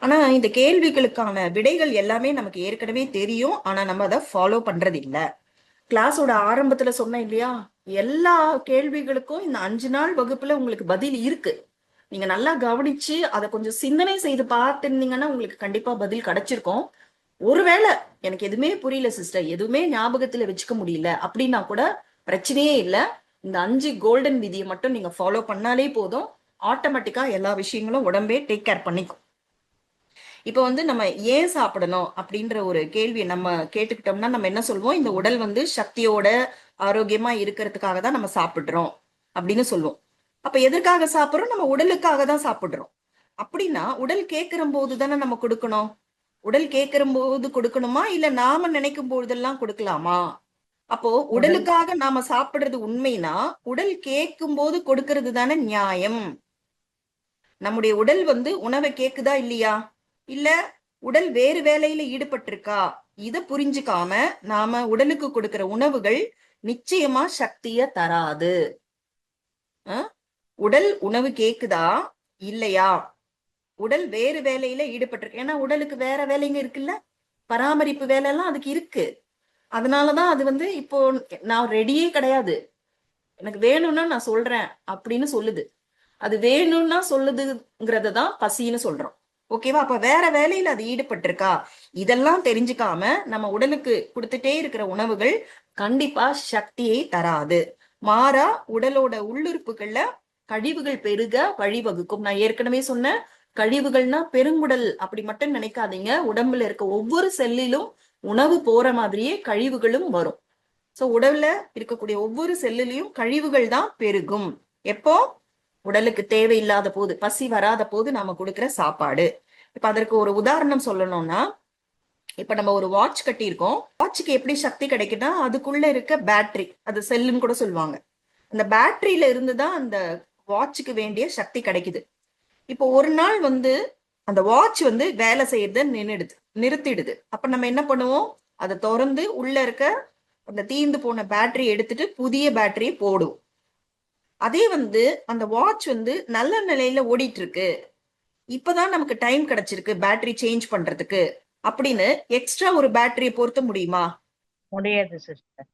ஆனா இந்த கேள்விகளுக்கான விடைகள் எல்லாமே நமக்கு ஏற்கனவே தெரியும். ஆனா நம்ம அதை ஃபாலோ பண்றது இல்ல. கிளாஸோட ஆரம்பத்துல சொன்னேன் இல்லையா, எல்லா கேள்விகளுக்கும் இந்த 5 நாள் வகுப்புல உங்களுக்கு பதில் இருக்கு. நீங்க நல்லா கவனிச்சு அதை கொஞ்சம் சிந்தனை செய்து பார்த்திருந்தீங்கன்னா உங்களுக்கு கண்டிப்பா பதில் கிடைச்சிருக்கும். ஒருவேளை எனக்கு எதுவுமே புரியல சிஸ்டர், எதுவுமே ஞாபகத்துல வச்சுக்க முடியல அப்படின்னா கூட பிரச்சனையே இல்லை. இந்த 5 கோல்டன் விதியை மட்டும் நீங்க ஃபாலோ பண்ணாலே போதும். ஆட்டோமேட்டிக்கா எல்லா விஷயங்களும் உடம்பே டேக் கேர் பண்ணிக்கும். இப்ப நம்ம ஏன் சாப்பிடணும் அப்படின்ற ஒரு கேள்வியை நம்ம கேட்டுக்கிட்டோம்னா நம்ம என்ன சொல்லுவோம், இந்த உடல் சக்தியோட ஆரோக்கியமா இருக்கிறதுக்காக தான் நம்ம சாப்பிடுறோம் அப்படின்னு சொல்லுவோம். அப்ப எதற்காக சாப்பிடுறோம், நம்ம உடலுக்காக தான் சாப்பிடுறோம். அப்படின்னா உடல் கேட்கிற போது தானே நம்ம கொடுக்கணும். உடல் கேட்கிற போது கொடுக்கணுமா இல்ல நாம நினைக்கும் போதெல்லாம் கொடுக்கலாமா? அப்போ உடலுக்காக நாம சாப்பிடுறது உண்மைனா உடல் கேட்கும் போது கொடுக்கறது தானே நியாயம். நம்முடைய உடல் வந்து உணவை கேக்குதா இல்லையா, இல்ல உடல் வேறு வேலையில ஈடுபட்டிருக்கா, இத புரிஞ்சுக்காம நாம உடலுக்கு கொடுக்கிற உணவுகள் நிச்சயமா சக்திய தராது. உடல் உணவு கேக்குதா இல்லையா, உடல் வேறு வேலையில ஈடுபட்டிருக்கு. ஏன்னா உடலுக்கு வேற வேலைங்க இருக்குல்ல, பராமரிப்பு வேலை எல்லாம் அதுக்கு இருக்கு. அதனாலதான் அது வந்து இப்போ நான் ரெடியே கிடையாது, எனக்கு வேணும்னா நான் சொல்றேன் அப்படின்னு சொல்லுது. அது வேணும்னா சொல்லுதுங்கிறத தான் பசின்னு சொல்றோம். ஓகேவா? அப்ப வேற வேலையில அது ஈடுபட்டிருக்கா, இதெல்லாம் தெரிஞ்சுக்காம நம்ம உடலுக்கு கொடுத்துட்டே இருக்கிற உணவுகள் கண்டிப்பா சக்தியை தராது. மாறா உடலோட உள்ளுறுப்புகள்ல கழிவுகள் பெருக வழிவகுக்கும். நான் ஏற்கனவே சொன்ன கழிவுகள்னா பெருங்குடல் அப்படி மட்டும் நினைக்காதீங்க. உடம்புல இருக்க ஒவ்வொரு செல்லிலும் உணவு போற மாதிரியே கழிவுகளும் வரும். சோ உடல்ல இருக்கக்கூடிய ஒவ்வொரு செல்லுலயும் கழிவுகள் தான் பெருகும். எப்போ? உடலுக்கு தேவையில்லாத போது, பசி வராத போது நாம கொடுக்கிற சாப்பாடு. இப்ப அதற்கு ஒரு உதாரணம் சொல்லணும்னா, இப்ப நம்ம ஒரு வாட்ச் கட்டியிருக்கோம். வாட்சுக்கு எப்படி சக்தி கிடைக்குன்னா அதுக்குள்ள இருக்க பேட்டரி, அது செல்லுன்னு கூட சொல்லுவாங்க. அந்த பேட்டரியில இருந்துதான் அந்த வாட்சுக்கு வேண்டிய சக்தி கிடைக்குது. இப்போ ஒரு நாள் வந்து அந்த வாட்ச் வந்து வேலை செய்யறத நிறுத்திடுது. அப்ப நம்ம என்ன பண்ணுவோம்? அதை திறந்து உள்ள இருக்க அந்த தீர்ந்து போன பேட்டரி எடுத்துட்டு புதிய பேட்டரியை போடுவோம். அதே வந்து அந்த வாட்ச் வந்து நல்ல நிலையில ஓடிட்டு இருக்கு, இப்பதான் நமக்கு டைம் கிடைச்சிருக்கு பேட்டரி சேஞ்ச் பண்றதுக்கு அப்படின்னு எக்ஸ்ட்ரா ஒரு பேட்டரியை பொருத்த முடியுமா? முடியாது சிஸ்டர்.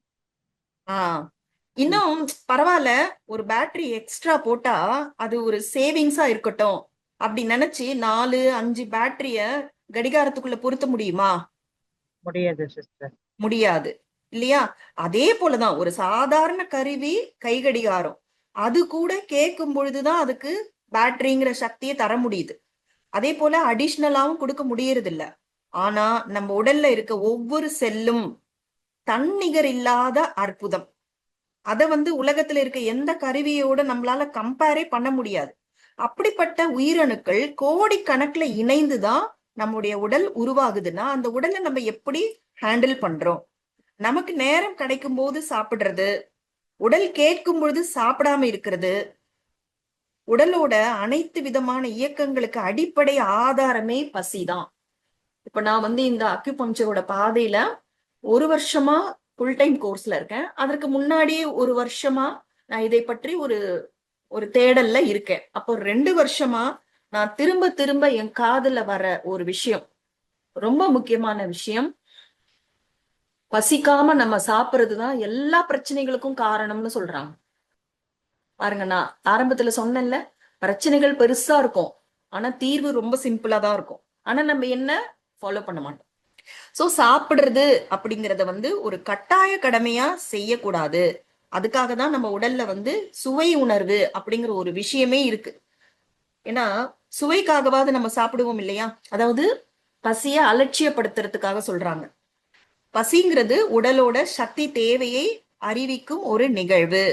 இன்னும் பரவாயில்ல, ஒரு பேட்டரி எக்ஸ்ட்ரா போட்டா அது ஒரு சேவிங்ஸா இருக்கட்டும் அப்படி நினைச்சு 4-5 பேட்டரிய கடிகாரத்துக்குள்ள பொருத்த முடியுமா? முடியாது சிஸ்டர். முடியாது இல்லையா? அதே போலதான் ஒரு சாதாரண கருவி கை கடிகாரம், அது கூட கேட்கும் பொழுதுதான் அதுக்கு பேட்டரிங்கிற சக்தியை தர முடியுது. அதே போல அடிஷ்னலாவும் கொடுக்க முடியறது இல்ல. ஆனா நம்ம உடல்ல இருக்க ஒவ்வொரு செல்லும் தன்னிகர் இல்லாத அற்புதம். அத வந்து உலகத்துல இருக்க எந்த கருவியோட நம்மளால கம்பேரே பண்ண முடியாது. அப்படிப்பட்ட உயிரணுக்கள் கோடிக்கணக்குல இணைந்துதான் நம்முடைய உடல் உருவாகுதுன்னா அந்த உடலை நம்ம எப்படி ஹேண்டில் பண்றோம்? நமக்கு நேரம் கிடைக்கும் போது சாப்பிடுறது, உடல் கேட்கும் பொழுது சாப்பிடாம இருக்கிறது, உடலோட அனைத்து விதமான இயக்கங்களுக்கு அடிப்படை ஆதாரமே பசிதான். இப்ப நான் வந்து இந்த அக்யூபங்க்சரோட பாதையில 1 வருஷமா ஃபுல் டைம் கோர்ஸ்ல இருக்கேன். அதற்கு முன்னாடியே 1 வருஷமா நான் இதை பற்றி ஒரு தேடல்ல இருக்கேன். அப்போ 2 வருஷமா நான் திரும்ப திரும்ப என் காதுல வர ஒரு விஷயம், ரொம்ப முக்கியமான விஷயம், பசிக்காம நம்ம சாப்பிடுறதுதான் எல்லா பிரச்சனைகளுக்கும் காரணம்னு சொல்றாங்க. பாருங்க, நான் ஆரம்பத்துல சொன்னேன்ல, பிரச்சனைகள் பெருசா இருக்கும் ஆனா தீர்வு ரொம்ப சிம்பிளா தான் இருக்கும். ஆனா நம்ம என்ன ஃபாலோ பண்ண மாட்டோம். சோ சாப்பிடுறது அப்படிங்கறத வந்து ஒரு கட்டாய கடமையா செய்யக்கூடாது. அதுக்காக தான் நம்ம உடல்ல வந்து சுவை உணர்வு அப்படிங்கிற ஒரு விஷயமே இருக்கு. ஏன்னா சுவைக்காகவாது நம்ம சாப்பிடுவோம் இல்லையா? அதாவது பசிய அலட்சியப்படுத்துறதுக்காக சொல்றாங்க. பசிங்கிறது உடலோட சக்தி தேவையை அறிவிக்கும் ஒரு நிகழ்வு.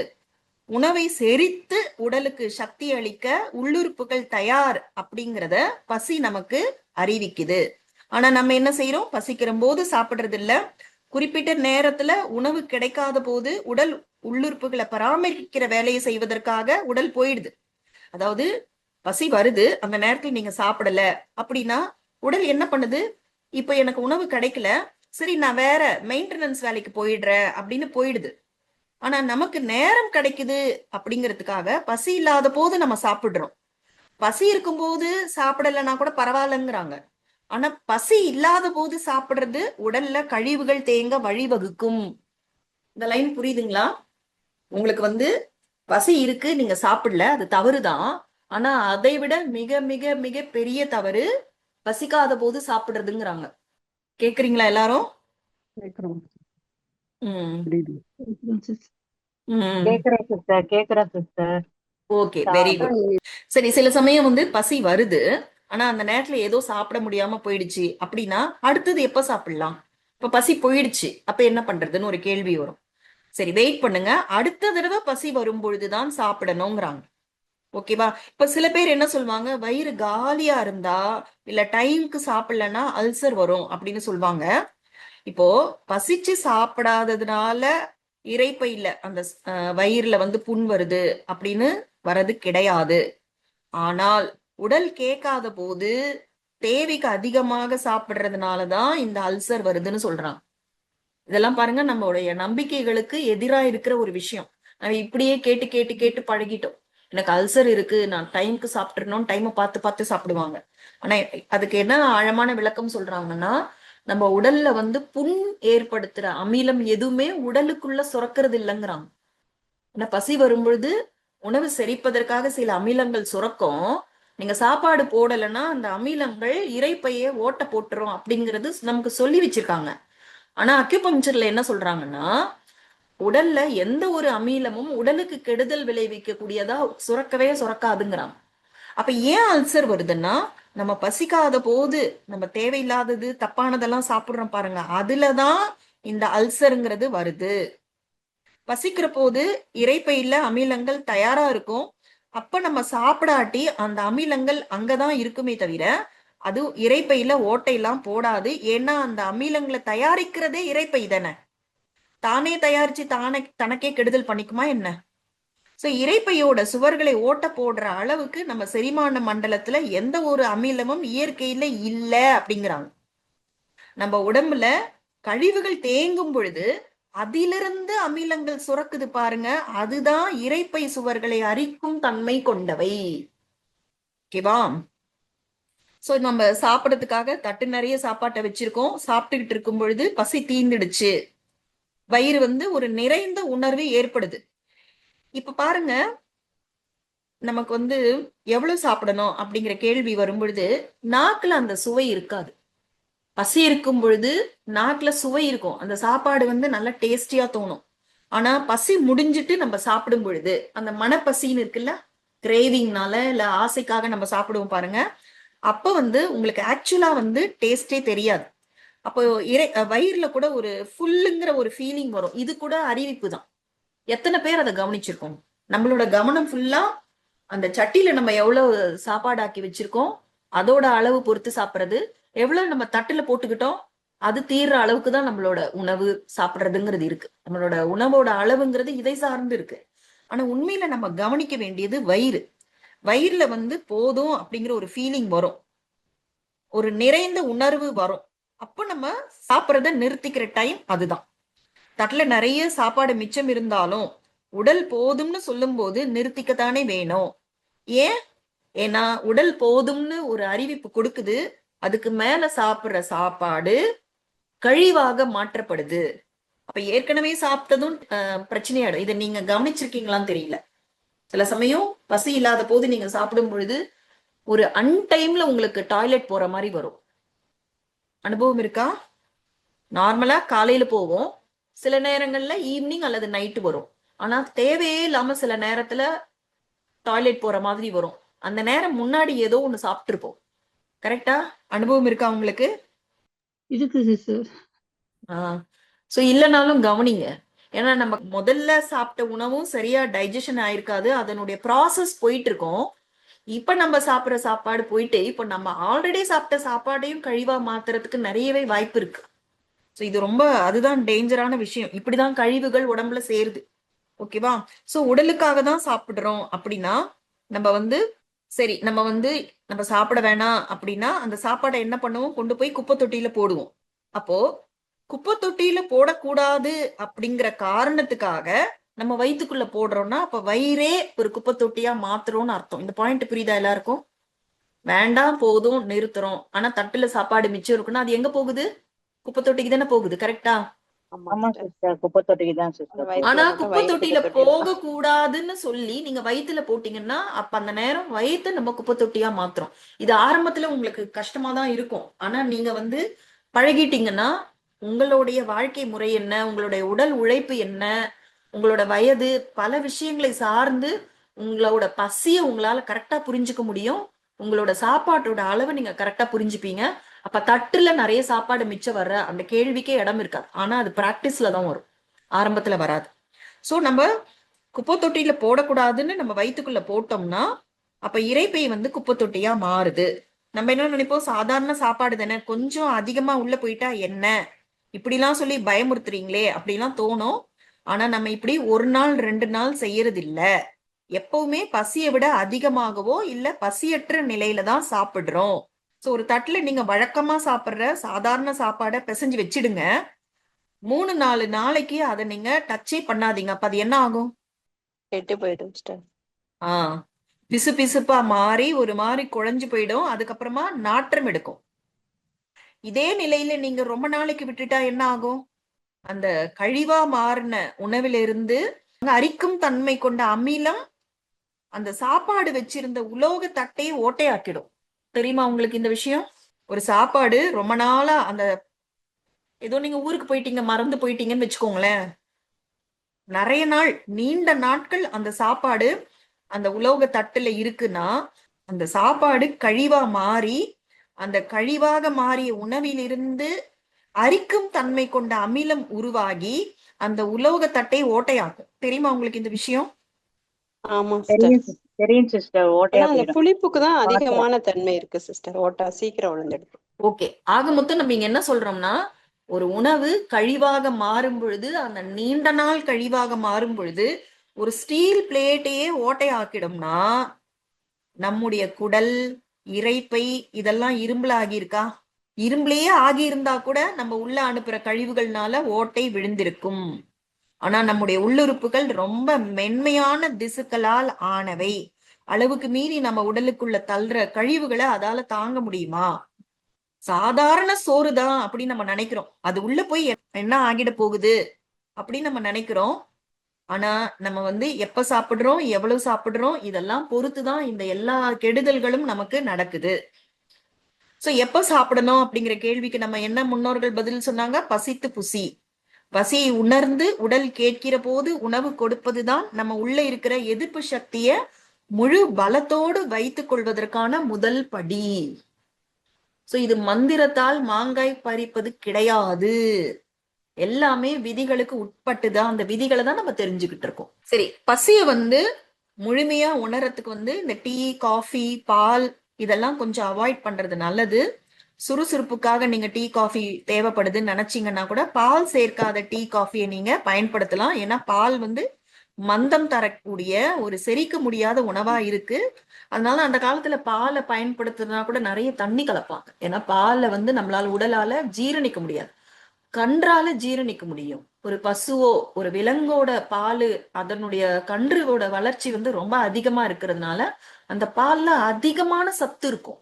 உணவை செரித்து உடலுக்கு சக்தி அளிக்க உள்ளுறுப்புகள் தயார் அப்படிங்கிறத பசி நமக்கு அறிவிக்குது. ஆனா நம்ம என்ன செய்யறோம்? பசிக்கிற போது சாப்பிடுறது இல்ல, குறிப்பிட்ட நேரத்துல உணவு கிடைக்காத போது உடல் உள்ளுறுப்புகளை பராமரிக்கிற வேலையை செய்வதற்காக உடல் போயிடுது. அதாவது பசி வருது, அந்த நேரத்துல நீங்க சாப்பிடல அப்படின்னா உடல் என்ன பண்ணுது? இப்ப எனக்கு உணவு கிடைக்கல, சரி நான் வேற மெயின்டெனன்ஸ் வேலைக்கு போயிடுறேன் அப்படின்னு போயிடுது. ஆனா நமக்கு நேரம் கிடைக்குது அப்படிங்கிறதுக்காக பசி இல்லாத போது நம்ம சாப்பிடுறோம். பசி இருக்கும்போது சாப்பிடலைன்னா கூட பரவாயில்லங்கிறாங்க. ஆனா பசி இல்லாத போது சாப்பிடுறது உடல்ல கழிவுகள் தேங்க வழிவகுக்கும். இந்த லைன் புரியுதுங்களா உங்களுக்கு? வந்து பசி இருக்கு, நீங்க சாப்பிடல, அது தவறுதான். ஆனா அதை விட மிக மிக மிக பெரிய தவறு பசிக்காத போது சாப்பிடுறதுங்கிறாங்க. கேக்குறீங்களா எல்லாரும்? கேக்குறேன் சிஸ்டர். Okay, very good. சரி, சில சமயம் வந்து பசி வருது ஆனா அந்த நேரத்துல ஏதோ சாப்பிட முடியாம போயிடுச்சு அப்படின்னா அடுத்தது எப்ப சாப்பிடலாம்? இப்ப பசி போயிடுச்சு, அப்ப என்ன பண்றதுன்னு ஒரு கேள்வி வரும். சரி, வெயிட் பண்ணுங்க, அடுத்த தடவை பசி வரும் பொழுதுதான் சாப்பிடணுங்கிறாங்க. ஓகேவா? இப்ப சில பேர் என்ன சொல்லுவாங்க, வயிறு காலியா இருந்தா இல்ல டைம்க்கு சாப்பிடலன்னா அல்சர் வரும் அப்படின்னு சொல்லுவாங்க. இப்போ பசிச்சு சாப்பிடாததுனால இரைப்பையில அந்த வயிறுல வந்து புண் வருது அப்படின்னு வர்றது கிடையாது. ஆனால் உடல் கேட்காத போது தேவைக்கு அதிகமாக சாப்பிடுறதுனாலதான் இந்த அல்சர் வருதுன்னு சொல்றாங்க. இதெல்லாம் பாருங்க நம்மளுடைய நம்பிக்கைகளுக்கு எதிரா இருக்கிற ஒரு விஷயம். நம்ம இப்படியே கேட்டு கேட்டு கேட்டு பழகிட்டோம். எனக்கு அல்சர் இருக்கு, நான் டைம்க்கு சாப்பிட்டுறணும், டைமை பார்த்து பார்த்து சாப்பிடுவாங்க. ஆனா அதுக்கு என்ன ஆழமான விளக்கம் சொல்றாங்கன்னா, நம்ம உடல்ல வந்து புண் ஏற்படுத்துற அமிலம் எதுவுமே உடலுக்குள்ள சுரக்கிறது இல்லைங்கிறாங்க. ஏன்னா பசி வரும்பொழுது உணவு செரிப்பதற்காக சில அமிலங்கள் சுரக்கும். நீங்க சாப்பாடு போடலைன்னா அந்த அமிலங்கள் இரைப்பையே ஓட்ட போட்டுரும் அப்படிங்கிறது நமக்கு சொல்லி வச்சிருக்காங்க. ஆனா அக்யூபங்க்சர்ல என்ன சொல்றாங்கன்னா, உடல்ல எந்த ஒரு அமிலமும் உடலுக்கு கெடுதல் விளைவிக்க கூடியதா சுரக்கவே சுரக்காதுங்கிறாங்க. அப்ப ஏன் அல்சர் வருதுன்னா, நம்ம பசிக்காத போது நம்ம தேவையில்லாதது தப்பானதெல்லாம் சாப்பிடுறோம் பாருங்க, அதுலதான் இந்த அல்சருங்கிறது வருது. பசிக்கிற போது இரைப்பையில அமிலங்கள் தயாரா இருக்கும். அப்ப நம்ம சாப்பிடாட்டி அந்த அமிலங்கள் அங்கதான் இருக்குமே தவிர அது இரைப்பையில ஓட்டையெல்லாம் போடாது. ஏன்னா அந்த அமிலங்களை தயாரிக்கிறதே இரைப்பை தானே. தானே தயாரிச்சு தானே தனக்கே கெடுதல் பண்ணிக்குமா என்ன? சோ இரைப்பையோட சுவர்களை ஓட்ட போடுற அளவுக்கு நம்ம செரிமான மண்டலத்துல எந்த ஒரு அமிலமும் இயற்கையில இல்ல அப்படிங்கிறாங்க. நம்ம உடம்புல கழிவுகள் தேங்கும் பொழுது அதிலிருந்து அமிலங்கள் சுரக்குது பாருங்க, அதுதான் இரைப்பை சுவர்களை அரிக்கும் தன்மை கொண்டவை. ஓகேவா? சோ நம்ம சாப்பிடறதுக்காக தட்டு நிறைய சாப்பாட்டை வச்சிருக்கோம். சாப்பிட்டுக்கிட்டு இருக்கும் பொழுது பசி தீந்துடுச்சு, வயிறு வந்து ஒரு நிறைந்த உணர்வு ஏற்படுது. இப்ப பாருங்க, நமக்கு வந்து எவ்வளவு சாப்பிடணும் அப்படிங்கிற கேள்வி வரும் பொழுது நாக்குல அந்த சுவை இருக்காது. பசி இருக்கும் பொழுது நாக்குல சுவை இருக்கும், அந்த சாப்பாடு வந்து நல்லா டேஸ்டியா தோணும். ஆனா பசி முடிஞ்சிட்டு நம்ம சாப்பிடும் பொழுது அந்த மனப்பசின்னு இருக்குல்ல, கிரேவிங்னால இல்ல ஆசைக்காக நம்ம சாப்பிடுவோம் பாருங்க, அப்ப வந்து உங்களுக்கு ஆக்சுவலா வந்து டேஸ்டே தெரியாது. அப்போ வயிறுல கூட ஒரு ஃபுல்லுங்கிற ஒரு ஃபீலிங் வரும். இது கூட அறிவிப்பு தான். எத்தனை பேர் அதை கவனிச்சிருக்கோம்? நம்மளோட கவனம் ஃபுல்லா அந்த சட்டியில நம்ம எவ்வளவு சாப்பாடு ஆக்கி வச்சிருக்கோம் அதோட அளவு பொறுத்து சாப்பிடுறது, எவ்வளவு நம்ம தட்டுல போட்டுக்கிட்டோம் அது தீர்ற அளவுக்கு தான் நம்மளோட உணவு சாப்பிடுறதுங்கிறது இருக்கு. நம்மளோட உணவோட அளவுங்கிறது இதை சார்ந்து இருக்கு. ஆனா உண்மையில நம்ம கவனிக்க வேண்டியது வயிறு. வயிறுல வந்து போதும் அப்படிங்கிற ஒரு ஃபீலிங் வரும், ஒரு நிறைந்த உணர்வு வரும். அப்ப நம்ம சாப்பிட்றத நிறுத்திக்கிற டைம் அதுதான். தட்டுல நிறைய சாப்பாடு மிச்சம் இருந்தாலும் உடல் போதும்னு சொல்லும் போது நிறுத்திக்கத்தானே வேணும். ஏன்? ஏன்னா உடல் போதும்னு ஒரு அறிவிப்பு கொடுக்குது, அதுக்கு மேல சாப்பிடுற சாப்பாடு கழிவாக மாற்றப்படுது. அப்ப ஏற்கனவே சாப்பிட்டதும் பிரச்சனையாடும். இதை நீங்க கவனிச்சிருக்கீங்களான்னு தெரியல. சில சமயம் பசி இல்லாத போது நீங்க சாப்பிடும் பொழுது ஒரு அன்டைம்ல உங்களுக்கு டாய்லெட் போற மாதிரி வரும். அனுபவம் இருக்கா? நார்மலா காலையில போவோம், சில நேரங்கள்ல ஈவினிங் அல்லது நைட்டு வரும். ஆனா தேவையே இல்லாம சில நேரத்துல டாய்லெட் போற மாதிரி வரும். அந்த நேரம் முன்னாடி ஏதோ ஒண்ணு சாப்பிட்டு இருப்போம். கரெக்டா? அனுபவம் இருக்கா உங்களுக்கு? இருக்கு சிஸ்டர். சோ இல்லைனாலும் கவனிங்க. ஏன்னா நம்ம முதல்ல சாப்பிட்ட உணவும் சரியா டைஜஷன் ஆயிருக்காது, அதனுடைய ப்ராசஸ் போயிட்டு இருக்கோம். இப்ப நம்ம சாப்பிடுற சாப்பாடு போயிட்டு இப்ப நம்ம ஆல்ரெடி சாப்பிட்ட சாப்பாடையும் கழிவா மாத்துறதுக்கு நிறையவே வாய்ப்பு இருக்கு. சோ இது ரொம்ப அதுதான் டேஞ்சரான விஷயம். இப்படிதான் கழிவுகள் உடம்புல சேருது. ஓகேவா? சோ உடலுக்காக தான் சாப்பிடுறோம் அப்படின்னா நம்ம வந்து சரி நம்ம சாப்பிட வேணாம் அப்படின்னா அந்த சாப்பாடை என்ன பண்ணுவோம், கொண்டு போய் குப்பை தொட்டியில போடுவோம். அப்போ குப்பை தொட்டியில போடக்கூடாது அப்படிங்கிற காரணத்துக்காக நம்ம வயிற்றுக்குள்ள போடுறோம்னா அப்ப வயிறே ஒரு குப்பை தொட்டியா மாத்துறோம்னு அர்த்தம். இந்த பாயிண்ட் புரியுதா எல்லாருக்கும்? வேண்டாம் போதும் நிறுத்துறோம், ஆனா தட்டுல சாப்பாடு மிச்சம் இருக்குன்னா அது எங்க போகுது? குப்பை தொட்டிக்கு தானே போகுது. கரெக்டா? ஆமா சிஸ்டர், குப்பை தொட்டிக்கு தான் சிஸ்டர். ஆனா குப்பை தொட்டியில போக கூடாதுன்னு சொல்லி நீங்க வயித்துல போட்டீங்கன்னா அப்ப அந்த நேரம் வயிற்று நம்ம குப்பை தொட்டியா மாத்துறோம். இது ஆரம்பத்துல உங்களுக்கு கஷ்டமா தான் இருக்கும். ஆனா நீங்க வந்து பழகிட்டீங்கன்னா உங்களுடைய வாழ்க்கை முறை என்ன, உங்களுடைய உடல் உழைப்பு என்ன, உங்களோட வயது, பல விஷயங்களை சார்ந்து உங்களோட பசிய உங்களால கரெக்டா புரிஞ்சுக்க முடியும். உங்களோட சாப்பாட்டோட அளவு நீங்க கரெக்டா புரிஞ்சுப்பீங்க. அப்ப தட்டுல நிறைய சாப்பாடு மிச்சம் வர்ற அந்த கேள்விக்கே இடம் இருக்காது. ஆனா அது பிராக்டிஸ்ல தான் வரும், ஆரம்பத்துல வராது. சோ நம்ம குப்பை தொட்டியில போடக்கூடாதுன்னு நம்ம வயிற்றுக்குள்ள போட்டோம்னா அப்ப இரைப்பை வந்து குப்பை தொட்டியா மாறுது. நம்ம என்ன நினைப்போம், சாதாரண சாப்பாடு தானே, கொஞ்சம் அதிகமா உள்ள போயிட்டா என்ன, இப்படிலாம் சொல்லி பயமுறுத்துறீங்களே அப்படிலாம் தோணும். ஆனா நம்ம இப்படி ஒரு நாள் 2 நாள் செய்யறது இல்ல. எப்பவுமே பசியை விட அதிகமாகவோ இல்ல பசியற்ற நிலையில தான் சாப்பிடுறோம். சோ ஒரு தட்டுல நீங்க வழக்கமா சாப்பிடுற சாதாரண சாப்பாடை பிசைஞ்சு வச்சிடுங்க. 3-4 நாளைக்கு அதை நீங்க டச்சே பண்ணாதீங்க. அப்ப அது என்ன ஆகும்? கெட்டு போயிடும் சிஸ்டர். ஆஹ் பிசு பிசுப்பா மாறி ஒரு மாதிரி குழஞ்சு போயிடும். அதுக்கப்புறமா நாற்றம் எடுக்கும். இதே நிலையில நீங்க ரொம்ப நாளைக்கு விட்டுட்டா என்ன ஆகும்? அந்த கழிவா மாறின உணவிலிருந்து அரிக்கும் தன்மை கொண்ட அமிலம் அந்த சாப்பாடு வச்சிருந்த உலோக தட்டையை ஓட்டையாக்கிடும். தெரியுமா உங்களுக்கு இந்த விஷயம்? ஒரு சாப்பாடு ரொம்ப நாளா அந்த ஏதோ நீங்க ஊருக்கு போயிட்டீங்க, மறந்து போயிட்டீங்கன்னு வச்சுக்கோங்களேன், நிறைய நாள் நீண்ட நாட்கள் அந்த சாப்பாடு அந்த உலோக தட்டுல இருக்குன்னா அந்த சாப்பாடு கழிவா மாறி அந்த கழிவாக மாறிய உணவிலிருந்து அரிக்கும் தன்மை கொண்ட அமிலம் உருவாகி அந்த உலோக தட்டை ஓட்டையாக்கும். தெரியுமா உங்களுக்கு இந்த விஷயம்? ஆமா சிஸ்டர். தெரியும் சிஸ்டர். ஓட்டையா அந்த போயிடும். புளிப்புக்கு தான் அதிகமான தன்மை இருக்கு சிஸ்டர். ஓட்டா சீக்கிரம் உடைஞ்சிடும். ஓகே, ஆக மொத்தம் நம்ம இங்க என்ன சொல்றோம்னா, ஒரு உணவு கழிவாக மாறும் பொழுது, அந்த நீண்ட நாள் கழிவாக மாறும் பொழுது ஒரு ஸ்டீல் பிளேட்டையே ஓட்டை ஆக்கிடும்னா நம்முடைய குடல், இரைப்பை இதெல்லாம் இரும்புல ஆகியிருக்கா? இரும்புலயே ஆகியிருந்தா கூட நம்ம உள்ள அனுப்புற கழிவுகள்னால ஓட்டை விழுந்திருக்கும். ஆனா நம்முடைய உள்ளுறுப்புகள் ரொம்ப மென்மையான திசுக்களால் ஆனவை. அளவுக்கு மீறி நம்ம உடலுக்குள்ள தள்ளுற கழிவுகளை அதால தாங்க முடியுமா? சாதாரண சோறு தான் அப்படின்னு நம்ம நினைக்கிறோம். அது உள்ள போய் என்ன ஆகிட போகுது அப்படின்னு நம்ம நினைக்கிறோம். ஆனா நம்ம வந்து எப்ப சாப்பிடுறோம், எவ்வளவு சாப்பிடுறோம், இதெல்லாம் பொறுத்துதான் இந்த எல்லா கெடுதல்களும் நமக்கு நடக்குது. சோ எப்ப சாப்பிடணும் அப்படிங்கிற கேள்விக்கு நம்ம என்ன முன்னோர்கள் பதில் சொன்னாங்க? பசித்து புசி. பசியை உணர்ந்து உடல் கேட்கிற போது உணவு கொடுப்பதுதான் நம்ம உள்ள இருக்கிற எதிர்ப்பு சக்திய முழு பலத்தோடு வைத்துக் கொள்வதற்கான முதல் படி. சோ இது மந்திரத்தால் மாங்காய் பறிப்பது கிடையாது. எல்லாமே விதிகளுக்கு உட்பட்டுதான். அந்த விதிகளை தான் நம்ம தெரிஞ்சுக்கிட்டு இருக்கோம். சரி, பசிய வந்து முழுமையா உணரத்துக்கு வந்து இந்த டீ, காஃபி, பால் இதெல்லாம் கொஞ்சம் அவாய்ட் பண்றது நல்லது. சுறுசுறுப்புக்காக நீங்க டீ, காஃபி தேவைப்படுதுன்னு நினைச்சீங்கன்னா கூட பால் சேர்க்காத டீ, காஃபியை நீங்க பயன்படுத்தலாம். ஏன்னா பால் வந்து மந்தம் தரக்கூடிய ஒரு செரிக்க முடியாத உணவா இருக்கு. அதனால அந்த காலத்துல பாலை பயன்படுத்துறதுனா கூட நிறைய தண்ணி கலப்பாங்க. ஏன்னா பாலை வந்து நம்மளால உடலால ஜீரணிக்க முடியாது, கன்றால ஜீரணிக்க முடியும். ஒரு பசுவோ ஒரு விலங்கோட பால், அதனுடைய கன்றுவோட வளர்ச்சி வந்து ரொம்ப அதிகமா இருக்கிறதுனால அந்த பால்ல அதிகமான சத்து இருக்கும்.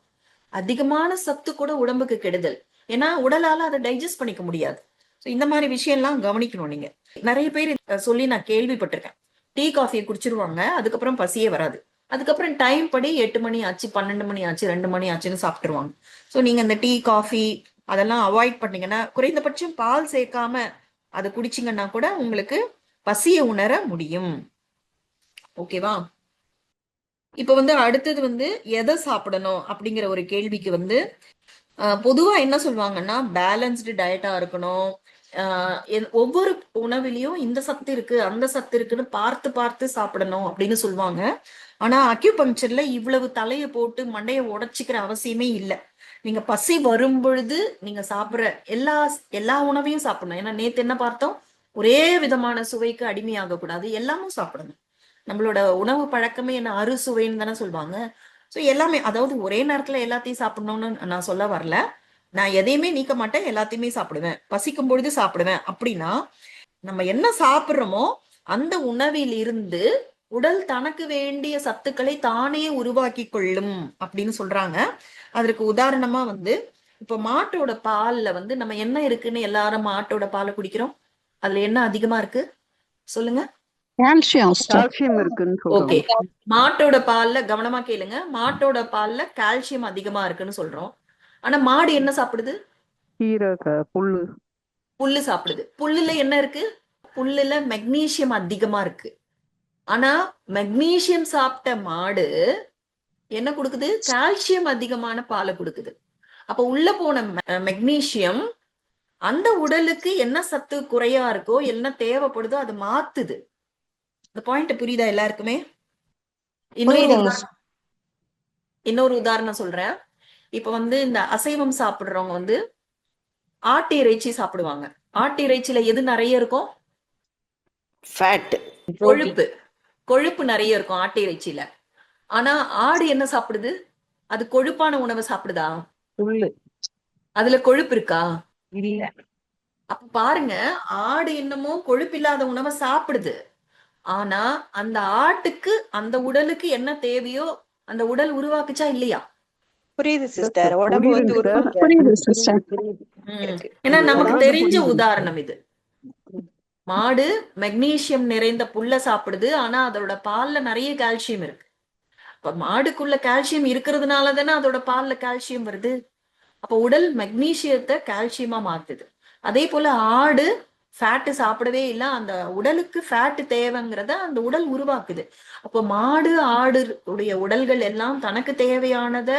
அதிகமான சத்து கூட உடம்புக்கு கெடுதல். ஏன்னா உடலால அதை டைஜஸ்ட் பண்ணிக்க முடியாது. இந்த மாதிரி விஷயம் எல்லாம் கவனிக்கணும். நீங்க நிறைய பேர் சொல்லி நான் கேள்விப்பட்டிருக்கேன், டீ காஃபியை குடிச்சிருவாங்க, அதுக்கப்புறம் பசியே வராது. அதுக்கப்புறம் டைம் படி 8 மணி ஆச்சு, 12 மணி ஆச்சு, 2 மணி ஆச்சுன்னு சாப்பிட்டுருவாங்க. ஸோ நீங்க இந்த டீ, காஃபி அதெல்லாம் அவாய்ட் பண்ணீங்கன்னா, குறைந்தபட்சம் பால் சேர்க்காம அதை குடிச்சிங்கன்னா கூட உங்களுக்கு பசியை உணர முடியும். ஓகேவா? இப்ப வந்து அடுத்தது வந்து எதை சாப்பிடணும் அப்படிங்கிற ஒரு கேள்விக்கு வந்து பொதுவா என்ன சொல்லுவாங்கன்னா, பேலன்ஸ்டு டயட்டா இருக்கணும். ஒவ்வொரு உணவிலையும் இந்த சத்து இருக்கு, அந்த சத்து இருக்குன்னு பார்த்து பார்த்து சாப்பிடணும் அப்படின்னு சொல்லுவாங்க. ஆனா அக்யூபங்க்சர்ல இவ்வளவு தலையை போட்டு மண்டையை உடைச்சிக்கிற அவசியமே இல்லை. நீங்க பசி வரும் பொழுது நீங்க சாப்பிடுற எல்லா உணவையும் சாப்பிடணும். ஏன்னா நேத்து என்ன பார்த்தோம், ஒரே விதமான சுவைக்கு அடிமையாக கூடாது, எல்லாமும் சாப்பிடணும். நம்மளோட உணவு பழக்கமே என்ன, அறுசுவைன்னு தானே சொல்லுவாங்க. ஸோ எல்லாமே, அதாவது ஒரே நேரத்துல எல்லாத்தையும் சாப்பிடணும்னு நான் சொல்ல வரல. நான் எதையுமே நீக்க மாட்டேன், எல்லாத்தையுமே சாப்பிடுவேன், பசிக்கும் பொழுது சாப்பிடுவேன். அப்படின்னா நம்ம என்ன சாப்பிடுறோமோ அந்த உணவில் இருந்து உடல் தனக்கு வேண்டிய சத்துக்களை தானே உருவாக்கி கொள்ளும் அப்படின்னு சொல்றாங்க. அதற்கு உதாரணமா வந்து இப்ப மாட்டோட பால்ல வந்து நம்ம என்ன இருக்குன்னு எல்லாரும் மாட்டோட பாலை குடிக்கிறோம், அதுல என்ன அதிகமா இருக்கு சொல்லுங்க? கால்சியம் இருக்குன்னு ஓகே, சொல்றோம். மாட்டோட பால்ல கவனமா கேளுங்க, மாட்டோட பால்ல கால்சியம் அதிகமா இருக்குன்னு சொல்றோம். ஆனா மாடு என்ன சாப்பிடுது? கீரை, புல்லு. புல்லு சாப்பிடுது. புல்லுல என்ன இருக்கு? புல்லுல மெக்னீசியம் அதிகமா இருக்கு. ஆனா மெக்னீசியம் சாப்பிட்ட மாடு என்ன கொடுக்குது? கால்சியம் அதிகமான பாலை கொடுக்குது. அப்ப உள்ள போன மெக்னீசியம் அந்த உடலுக்கு என்ன சத்து குறையா இருக்கோ, என்ன தேவைப்படுதோ அதை மாத்துது. இந்த பாயிண்ட் புரியுதா எல்லாருக்குமே? இன்னொரு இன்னொரு உதாரணம் சொல்றேன். இப்ப வந்து இந்த அசைவம் சாப்பிடுறவங்க வந்து ஆட்டு இறைச்சி சாப்பிடுவாங்க. ஆட்டு இறைச்சியில எது நிறைய இருக்கும்? ஃபேட். கொழுப்பு. கொழுப்பு நிறைய இருக்கும் ஆட்டு இறைச்சியில. ஆனா ஆடு என்ன சாப்பிடுது? அது கொழுப்பான உணவை சாப்பிடுதா? புல்லு. அதுல கொழுப்பு இருக்கா? இல்ல. அப்ப பாருங்க, ஆடு என்னமோ கொழுப்பு இல்லாத உணவை சாப்பிடுது. ஆனா அந்த ஆட்டுக்கு அந்த உடலுக்கு என்ன தேவையோ அந்த உடல் உருவாக்குச்சா இல்லையா? புரியுது சிஸ்டர். உடம்பு வந்து புரியுதுங்க சார். உற்பத்தி ம். இருக்கு. ஏன்னா நமக்கு ஓரளவு தெரிஞ்ச புரியுதுங்க சார். உதாரணம் இது. மாடு மெக்னீசியம் நிறைந்த புல்ல சாப்பிடுது. ஆனா அதோட பால்ல நிறைய கால்சியம் இருக்கு. அப்ப மாடுக்குள்ள கால்சியம் இருக்கிறதுனால தானே அதோட பால்ல கால்சியம் வருது. அப்ப உடல் மெக்னீசியத்தை கால்சியமா மாத்துது. அதே போல ஆடு ஃபேட்டு சாப்பிடவே இல்லை, அந்த உடலுக்கு ஃபேட்டு தேவைங்கிறத அந்த உடல் உருவாக்குது. அப்போ மாடு ஆடு உடைய உடல்கள் எல்லாம் தனக்கு தேவையானத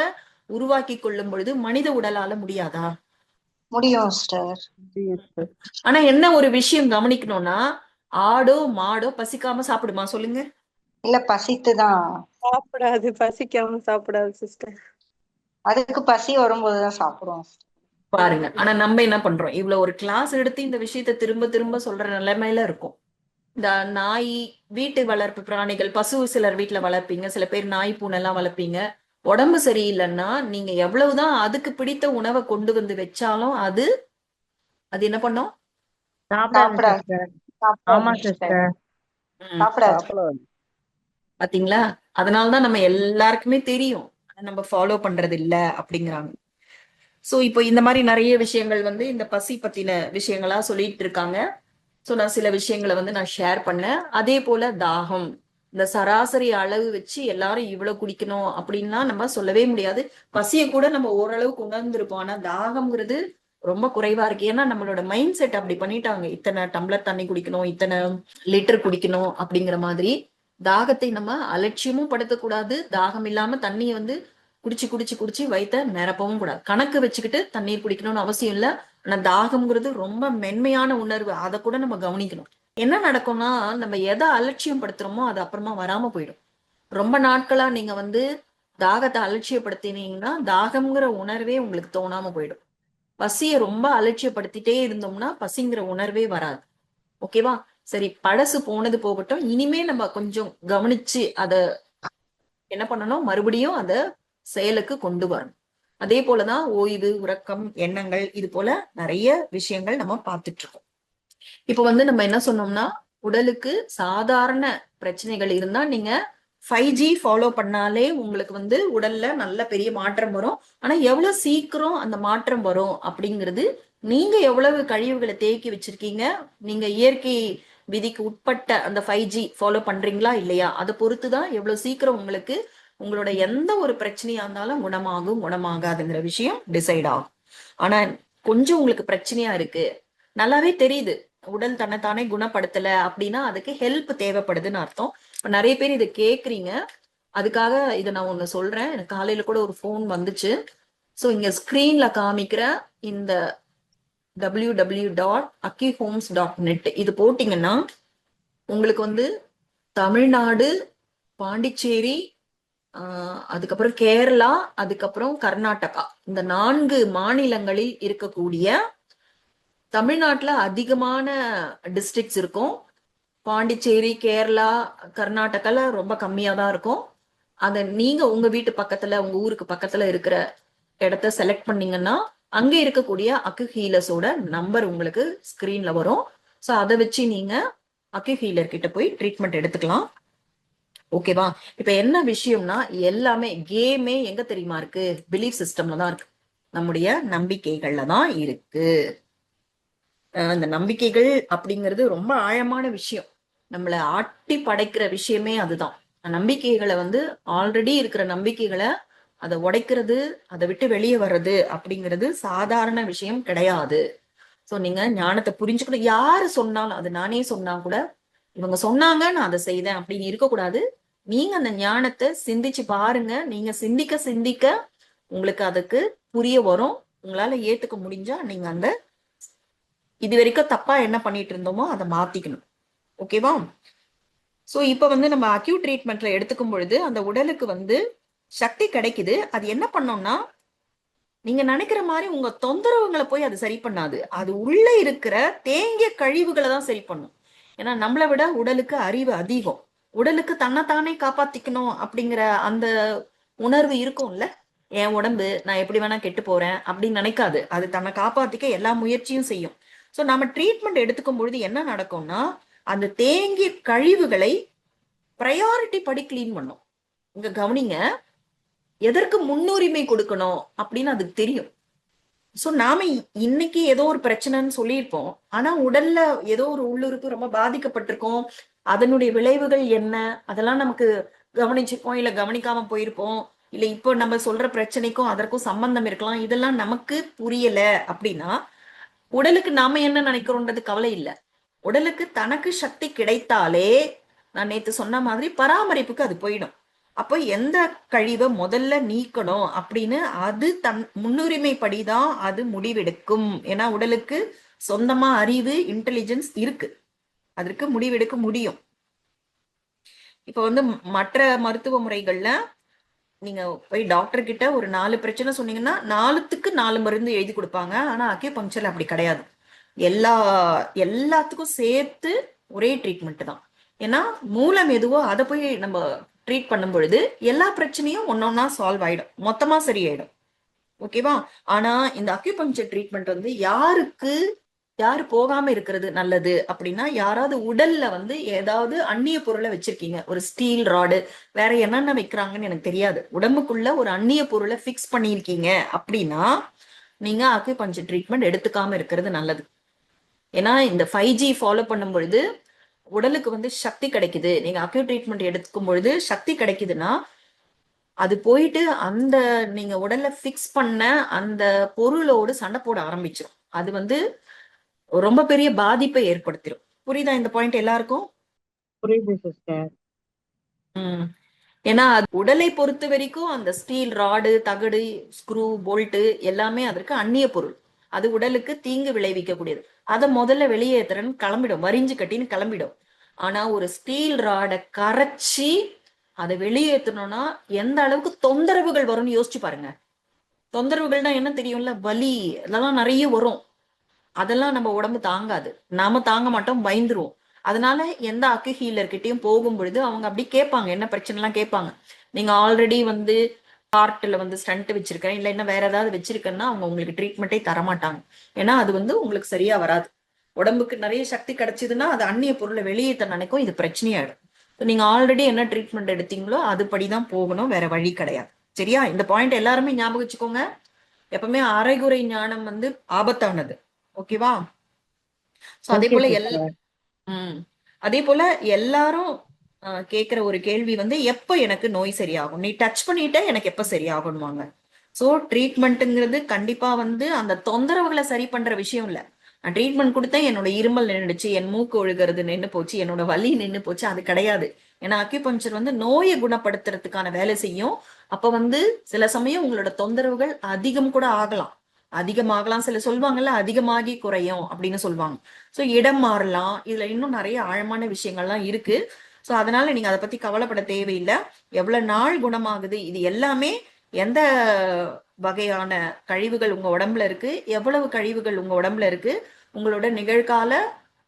உருவாக்கி கொள்ளும் பொழுது மனித உடலால முடியாதா? முடியும் சிஸ்டர். புரியுது சார். ஆனா என்ன ஒரு விஷயம் கவனிக்கணும்னா, ஆடோ மாடோ பசிக்காம சாப்பிடுமா சொல்லுங்க? இல்ல பசித்துதான். சாப்பிடாது, பசிக்காம சாப்பிடாது சிஸ்டர். அதுக்கு பசி வரும்போதுதான் சாப்பிடுவோம். பாருங்க. ஆனா நம்ம என்ன பண்றோம்? இவ்வளவு ஒரு கிளாஸ் எடுத்து இந்த விஷயத்த திரும்ப திரும்ப சொல்ற நிலைமையில இருக்கும். இந்த நாய், வீட்டு வளர்ப்பு பிராணிகள், பசு சிலர் வீட்டுல வளர்ப்பீங்க, சில பேர் நாய் பூனை எல்லாம் வளர்ப்பீங்க. உடம்பு சரியில்லைன்னா நீங்க எவ்வளவுதான் அதுக்கு பிடித்த உணவை கொண்டு வந்து வச்சாலும் அது அது என்ன பண்ணும்? சாப்பிடாது. சாப்பிடாது சிஸ்டர். சாப்பிடாது. சாப்பிடாது. பாத்தீங்களா? அதனாலதான் நம்ம எல்லாருக்குமே தெரியும், நம்ம ஃபாலோ பண்றது இல்ல அப்படிங்கிறாங்க. சோ இப்போ இந்த மாதிரி நிறைய விஷயங்கள் வந்து இந்த பசி பத்தின விஷயங்களா சொல்லிட்டு இருக்காங்க. சோ நான் சில விஷயங்களை வந்து நான் ஷேர் பண்ணேன். அதே போல தாகம், இந்த சராசரி அளவு வச்சு எல்லாரும் இவ்வளவு குடிக்கணும் அப்படின்லாம் நம்ம சொல்லவே முடியாது. பசியை கூட நம்ம ஓரளவுக்கு உணர்ந்திருப்போம். ஆனா தாகம்ங்கிறது ரொம்ப குறைவா இருக்கு. ஏன்னா நம்மளோட மைண்ட் செட் அப்படி பண்ணிட்டாங்க. இத்தனை டம்ளர் தண்ணி குடிக்கணும், இத்தனை லிட்டர் குடிக்கணும் அப்படிங்கிற மாதிரி. தாகத்தை நம்ம அலட்சியமும் படுத்தக்கூடாது. தாகம் இல்லாம தண்ணியை வந்து குடிச்சு குடிச்சு குடிச்சு வயித்த நிரப்பவும் கூடாது. கணக்கு வச்சுக்கிட்டு தண்ணீர் குடிக்கணும்னு அவசியம் இல்லை. ஆனா தாகம்ங்கிறது ரொம்ப மென்மையான உணர்வு. அதை கூட நம்ம கவனிக்கணும். என்ன நடக்கும்னா, நம்ம எதை அலட்சியம் படுத்துறோமோ அது அப்புறமா வராம போயிடும். ரொம்ப நாட்களா நீங்க வந்து தாகத்தை அலட்சியப்படுத்தினீங்கன்னா தாகம்ங்கிற உணர்வே உங்களுக்கு தோணாம போயிடும். பசியை ரொம்ப அலட்சியப்படுத்திட்டே இருந்தோம்னா பசிங்கிற உணர்வே வராது. ஓகேவா? சரி, பழசு போனது போகட்டும். இனிமே நம்ம கொஞ்சம் கவனிச்சு அத என்ன பண்ணணும், மறுபடியும் அத செயலுக்கு கொண்டு வரணும். அதே போலதான் ஓய்வு, உறக்கம், எண்ணங்கள், இது போல நிறைய விஷயங்கள் நம்ம பார்த்துட்டு இருக்கோம். இப்ப வந்து நம்ம என்ன சொன்னோம்னா, உடலுக்கு சாதாரண பிரச்சனைகள் இருந்தா நீங்க 5G ஃபாலோ பண்ணாலே உங்களுக்கு வந்து உடல்ல நல்ல பெரிய மாற்றம் வரும். ஆனா எவ்வளவு சீக்கிரம் அந்த மாற்றம் வரும் அப்படிங்கிறது, நீங்க எவ்வளவு கழிவுகளை தேக்கி வச்சிருக்கீங்க, நீங்க இயற்கை விதிக்கு உட்பட்ட அந்த 5G ஃபாலோ பண்றீங்களா இல்லையா, அதை பொறுத்துதான் எவ்வளவு சீக்கிரம் உங்களுக்கு உங்களோட எந்த ஒரு பிரச்சனையா இருந்தாலும் குணமாகும் குணமாகாதுங்கிற விஷயம் டிசைட் ஆகும். ஆனா கொஞ்சம் உங்களுக்கு பிரச்சனையா இருக்கு, நல்லாவே தெரியுது உடல் தன்னைத்தானே குணப்படுத்தல அப்படின்னா அதுக்கு ஹெல்ப் தேவைப்படுதுன்னு அர்த்தம். இப்ப நிறைய பேர் இதை கேக்குறீங்க. அதுக்காக இதை நான் ஒண்ணு சொல்றேன். எனக்கு காலையில கூட ஒரு ஃபோன் வந்துச்சு. சோ இங்க ஸ்கிரீன்ல காமிக்கிற இந்த www.akihomes.net இது போட்டீங்கன்னா உங்களுக்கு வந்து தமிழ்நாடு, பாண்டிச்சேரி, அதுக்கப்புறம் கேரளா, அதுக்கப்புறம் கர்நாடகா, இந்த 4 மாநிலங்களில் இருக்கக்கூடிய, தமிழ்நாட்டுல அதிகமான டிஸ்ட்ரிக்ட்ஸ் இருக்கும். பாண்டிச்சேரி, கேரளா, கர்நாடகால ரொம்ப கம்மியா தான் இருக்கும். அத நீங்க உங்க வீட்டு பக்கத்துல, உங்க ஊருக்கு பக்கத்துல இருக்கிற இடத்த செலக்ட் பண்ணீங்கன்னா அங்க இருக்கக்கூடிய அக்கு ஹீலர்ஸோட நம்பர் உங்களுக்கு ஸ்கிரீன்ல வரும். ஸோ அதை வச்சு நீங்க அக்கு ஹீலர் கிட்ட போய் ட்ரீட்மெண்ட் எடுத்துக்கலாம். ஓகேவா? இப்ப என்ன விஷயம்னா, எல்லாமே கேமே எங்க தெரியுமா இருக்கு? பிலீஃப் சிஸ்டம்ல தான் இருக்கு. நம்முடைய நம்பிக்கைகள்ல தான் இருக்கு. அந்த நம்பிக்கைகள் அப்படிங்கிறது ரொம்ப ஆழமான விஷயம். நம்மளை ஆட்டி படைக்கிற விஷயமே அதுதான். நம்பிக்கைகளை வந்து ஆல்ரெடி இருக்கிற நம்பிக்கைகளை அதை உடைக்கிறது, அதை விட்டு வெளியே வர்றது அப்படிங்கிறது சாதாரண விஷயம் கிடையாது. சோ நீங்க ஞானத்தை புரிஞ்சுக்கணும். யாரு சொன்னாலும், அது நானே சொன்னா கூட இவங்க சொன்னாங்க நான் அதை செய்தேன் அப்படின்னு இருக்கக்கூடாது. நீங்க அந்த ஞானத்தை சிந்திச்சு பாருங்க. நீங்க சிந்திக்க சிந்திக்க உங்களுக்கு அதுக்கு புரிய வரும். உங்களால ஏத்துக்க முடிஞ்சா நீங்க அந்த இது வரைக்கும் தப்பா என்ன பண்ணிட்டு இருந்தோமோ அதை மாத்திக்கணும். ஓகேவா? சோ இப்ப வந்து நம்ம அக்யூட் ட்ரீட்மெண்ட்ல எடுத்துக்கும் பொழுது அந்த உடலுக்கு வந்து சக்தி கிடைக்குது. அது என்ன பண்ணோம்னா, நீங்க நினைக்கிற மாதிரி உங்க தொந்தரவுகளை போய் அது சரி பண்ணாது. அது உள்ள இருக்கிற தேங்கிய கழிவுகளை தான் சரி பண்ணும். ஏன்னா நம்மளை விட உடலுக்கு அறிவு அதிகம். உடலுக்கு தன்னைத்தானே காப்பாத்திக்கணும் அப்படிங்கிற அந்த உணர்வு இருக்கும்ல. என் உடம்பு நான் எப்படி வேணா கெட்டு போறேன் அப்படின்னு நினைக்காது. அது தன்னை காப்பாத்திக்க எல்லா முயற்சியும் செய்யும். சோ நம்ம ட்ரீட்மெண்ட் எடுத்துக்கும் பொழுது என்ன நடக்கும்னா, அந்த தேங்கிய கழிவுகளை ப்ரையாரிட்டி படி கிளீன் பண்ணும். இங்க கவனிங்க, எதற்கு முன்னுரிமை கொடுக்கணும் அப்படின்னு அதுக்கு தெரியும். சோ நாம இன்னைக்கு ஏதோ ஒரு பிரச்சனைன்னு சொல்லியிருப்போம். ஆனா உடல்ல ஏதோ ஒரு உள்ளுறுப்பு ரொம்ப பாதிக்கப்பட்டிருக்கோம். அதனுடைய விளைவுகள் என்ன, அதெல்லாம் நமக்கு கவனிச்சிருப்போம், இல்ல கவனிக்காம போயிருப்போம். இல்ல இப்போ நம்ம சொல்ற பிரச்சனைக்கும் அதற்கும் சம்பந்தம் இருக்கலாம். இதெல்லாம் நமக்கு புரியல அப்படின்னா உடலுக்கு நாம என்ன நினைக்கிறோன்றது கவலை இல்ல. உடலுக்கு தனக்கு சக்தி கிடைத்தாலே, நான் நேத்து சொன்ன மாதிரி பராமரிப்புக்கு அது போயிடும். அப்போ எந்த கழிவை முதல்ல நீக்கணும் அப்படின்னு அது தன் முன்னுரிமை படிதான் அது முடிவெடுக்கும். ஏன்னா உடலுக்கு சொந்தமா அறிவு, இன்டெலிஜென்ஸ் இருக்கு. அதற்கு முடிவெடுக்க முடியும். இப்ப வந்து மற்ற மருத்துவ முறைகள்ல நீங்க போய் டாக்டர் கிட்ட ஒரு 4 பிரச்சனை சொன்னீங்கன்னா 4த்துக்கு 4 மருந்து எழுதி கொடுப்பாங்க. ஆனா அக்யூபங்க்சர் அப்படி கிடையாது. எல்லாத்துக்கும் சேர்த்து ஒரே ட்ரீட்மெண்ட் தான். ஏன்னா மூலம் எதுவோ அதை போய் நம்ம ட்ரீட் பண்ணும் பொழுது எல்லா பிரச்சனையும் ஒன்னொன்னா சால்வ் ஆயிடும், மொத்தமா சரியாயிடும். ஓகேவா? ஆனா இந்த அக்யூபங்க்சர் ட்ரீட்மெண்ட் வந்து யாரு போகாம இருக்கிறது நல்லது அப்படின்னா, யாராவது உடல்ல வந்து ஏதாவது அந்நிய பொருளை வச்சிருக்கீங்க, ஒரு ஸ்டீல் ராடு, வேற என்னென்ன வைக்கிறாங்கன்னு எனக்கு தெரியாது, உடம்புக்குள்ள ஒரு அந்நிய பொருளை பிக்ஸ் பண்ணிருக்கீங்க அப்படின்னா நீங்க அக்யூபங்க்சர் ட்ரீட்மெண்ட் எடுத்துக்காம இருக்கிறது நல்லது. ஏன்னா இந்த 5G ஃபாலோ பண்ணும் பொழுது உடலுக்கு வந்து சக்தி கிடைக்குது. நீங்க அக்யூ ட்ரீட்மெண்ட் எடுத்துக்கும் பொழுது சக்தி கிடைக்குதுன்னா அது போயிட்டு அந்த நீங்க உடல்ல பிக்ஸ் பண்ண அந்த பொருளோடு சண்டை போட ஆரம்பிச்சிடும். அது வந்து ரொம்ப பெரிய பாதிப்பை ஏற்படுத்திடும். புரியுதா இந்த பாயிண்ட் எல்லாருக்கும்? புரியுது சிஸ்டர். ஏன்னா அது உடலை பொறுத்த வரைக்கும் அந்த ஸ்டீல் ராடு, தகடு, ஸ்க்ரூ, போல்ட்டு எல்லாமே அதற்கு அந்நிய பொருள். அது உடலுக்கு தீங்கு விளைவிக்கக்கூடியது. அதை முதல்ல வெளியேற்றுறன்னு கிளம்பிடும், வரிஞ்சு கட்டின்னு கிளம்பிடும். ஆனா ஒரு ஸ்டீல் ராடை கரைச்சி அதை வெளியேற்றணும்னா எந்த அளவுக்கு தொந்தரவுகள் வரும்னு யோசிச்சு பாருங்க. தொந்தரவுகள்னா என்ன தெரியும்ல, வலி அதெல்லாம் நிறைய வரும். அதெல்லாம் நம்ம உடம்பு தாங்காது, நாம தாங்க மாட்டோம், பயந்துருவோம். அதனால எந்த அக்கு ஹீலர் கிட்டயும் போகும் பொழுது அவங்க அப்படி கேட்பாங்க, என்ன பிரச்சனை எல்லாம் கேட்பாங்க. நீங்க ஆல்ரெடி வந்து ஹார்ட்ல வந்து ஸ்டண்ட் வச்சிருக்கேன், இல்ல என்ன வேற ஏதாவது வச்சிருக்கேன்னா அவங்க உங்களுக்கு ட்ரீட்மெண்ட்டே தரமாட்டாங்க. ஏன்னா அது வந்து உங்களுக்கு சரியா வராது. உடம்புக்கு நிறைய சக்தி கிடைச்சதுன்னா அது அந்நிய பொருளை வெளியேற்ற நினைக்கும், இது பிரச்சனையாயிடும். நீங்க ஆல்ரெடி என்ன ட்ரீட்மெண்ட் எடுத்தீங்களோ அதுபடிதான் போகணும், வேற வழி கிடையாது. சரியா? இந்த பாயிண்ட் எல்லாருமே ஞாபகம் வச்சுக்கோங்க. எப்பவுமே அரைகுறை ஞானம் வந்து ஆபத்தானது. ஓகேவா? சோ அதே போல அதே போல எல்லாரும் கேக்குற ஒரு கேள்வி வந்து, எப்ப எனக்கு நோய் சரியாகும், நீ டச் பண்ணிட்ட எனக்கு எப்ப சரியாகும்வாங்க. சோ ட்ரீட்மெண்ட்ங்கிறது கண்டிப்பா வந்து அந்த தொந்தரவுகளை சரி பண்ற விஷயம் இல்ல. நான் ட்ரீட்மெண்ட் கொடுத்தேன், என்னோட இருமல் நின்றுச்சு, என் மூக்கு ஒழுகிறது நின்று போச்சு, என்னோட வலி நின்று போச்சு, அது கிடையாது. ஏன்னா அக்யூபங்க்சர் வந்து நோயை குணப்படுத்துறதுக்கான வேலை செய்யும். அப்ப வந்து சில சமயம் உங்களோட தொந்தரவுகள் அதிகம் கூட அதிகமாகலாம். சில சொல்லுவாங்கல்ல, அதிகமாகி குறையும் அப்படின்னு சொல்லுவாங்க. சோ இடம் மாறலாம். இதுல இன்னும் நிறைய ஆழமான விஷயங்கள்லாம் இருக்கு. சோ அதனால நீங்க அதை பத்தி கவலைப்பட தேவையில்லை. எவ்வளவு நாள் குணமாகுது, இது எல்லாமே எந்த வகையான கழிவுகள் உங்க உடம்புல இருக்கு, எவ்வளவு கழிவுகள் உங்க உடம்புல இருக்கு, உங்களோட நிகழ்கால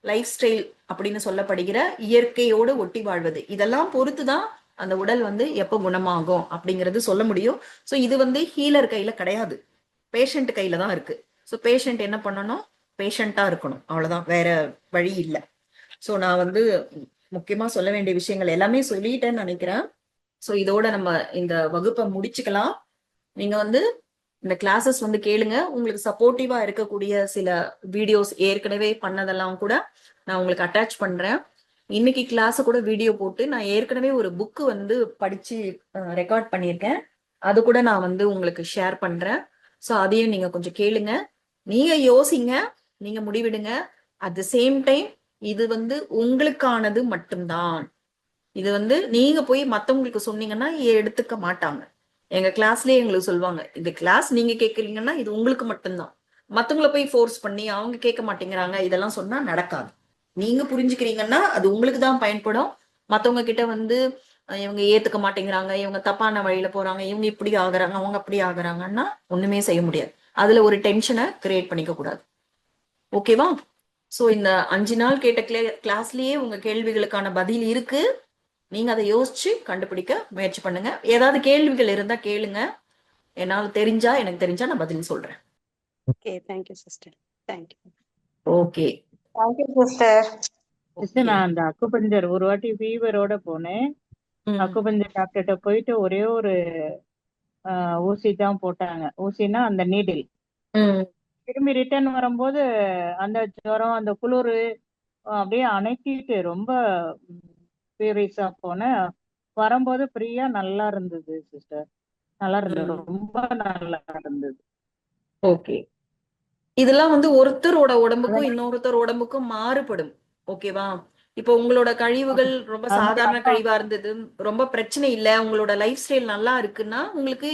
லைஃப் ஸ்டைல் அப்படின்னு சொல்லப்படுகிற இயற்கையோடு ஒட்டி வாழ்வது, இதெல்லாம் பொறுத்துதான் அந்த உடல் வந்து எப்ப குணமாகும் அப்படிங்கிறது சொல்ல முடியும். சோ இது வந்து ஹீலர் கையில கிடையாது, பேஷண்ட் கையில தான் இருக்கு. ஸோ பேஷண்ட் என்ன பண்ணணும், பேஷண்டா இருக்கணும், அவ்வளவுதான், வேற வழி இல்லை. ஸோ நான் வந்து முக்கியமா சொல்ல வேண்டிய விஷயங்கள் எல்லாமே சொல்லிட்டேன்னு நினைக்கிறேன். ஸோ இதோட நம்ம இந்த வகுப்பை முடிச்சுக்கலாம். நீங்க வந்து இந்த கிளாஸஸ் வந்து கேளுங்க. உங்களுக்கு சப்போர்ட்டிவா இருக்கக்கூடிய சில வீடியோஸ் ஏற்கனவே பண்ணதெல்லாம் கூட நான் உங்களுக்கு அட்டாச் பண்றேன். இன்னைக்கு கிளாஸ கூட வீடியோ போட்டு நான் ஏற்கனவே ஒரு புக்கு வந்து படிச்சு ரெக்கார்ட் பண்ணியிருக்கேன், அது கூட நான் வந்து உங்களுக்கு ஷேர் பண்றேன். ஸோ அதையும் நீங்க கொஞ்சம் கேளுங்க, நீங்க யோசிங்க, நீங்க முடிவிடுங்க. அட் த சேம் டைம் இது வந்து உங்களுக்கானது மட்டும்தான். இது வந்து நீங்க போய் மத்தவங்களுக்கு சொன்னீங்கன்னா எடுத்துக்க மாட்டாங்க. எங்க கிளாஸ்லயே எங்களுக்கு சொல்லுவாங்க, இந்த கிளாஸ் நீங்க கேக்குறீங்கன்னா இது உங்களுக்கு மட்டும்தான், மத்தவங்களை போய் ஃபோர்ஸ் பண்ணி அவங்க கேட்க மாட்டேங்கிறாங்க இதெல்லாம் சொன்னா நடக்காது. நீங்க புரிஞ்சுக்கிறீங்கன்னா அது உங்களுக்கு தான் பயன்படும். மத்தவங்க கிட்ட வந்து இவங்க ஏத்துக்க மாட்டேங்கிறாங்க, இவங்க தப்பான வழியில போறாங்க, இவங்க இப்படி ஆகுறாங்க, அவங்க அப்படி ஆகுறாங்கன்னா ஒண்ணுமே செய்ய முடியாது. அதுல ஒரு டென்ஷனை கிரியேட் பண்ணிக்க கூடாது. ஓகேவா? சோ இந்த 5 நாள் கேட்ட கிளாஸ்லயே உங்க கேள்விகளுக்கான பதில் இருக்கு. நீங்க அதை யோசிச்சு கண்டுபிடிக்க முயற்சி பண்ணுங்க. ஏதாவது கேள்விகள் இருந்தா கேளுங்க. எனக்கு தெரிஞ்சா நான் பதில் சொல்றேன். Okay, thank you sister. Thank you. Okay. Thank you sister. Sister நான் அந்த அக்குபஞ்சர் ஒரு வாட்டி ஃபீவரோட போனேன். அக்குபஞ்சர் டாக்டர்கிட்ட போயிட்டு ஒரே ஒரு ஊசி தான் போட்டாங்க. ஊசினா அந்த நீடில். திரும்பி ரிட்டர்ன் வரும்போது அந்த ஜுரம், அந்த குளிர் அப்படியே அணைக்கிட்டு ரொம்ப சீரியஸா போனேன். வரும்போது ஃப்ரீயா நல்லா இருந்தது சிஸ்டர். நல்லா இருந்தது, ரொம்ப நல்லா இருந்தது. ஓகே. இதெல்லாம் வந்து ஒருத்தரோட உடம்புக்கும் இன்னொருத்தர் உடம்புக்கும் மாறுபடும். ஓகேவா? இப்போ உங்களோட கழிவுகள் ரொம்ப சாதாரண கழிவா இருந்தது, ரொம்ப பிரச்சனை இல்ல, உங்களோட லைஃப் ஸ்டைல் நல்லா இருக்குன்னா உங்களுக்கு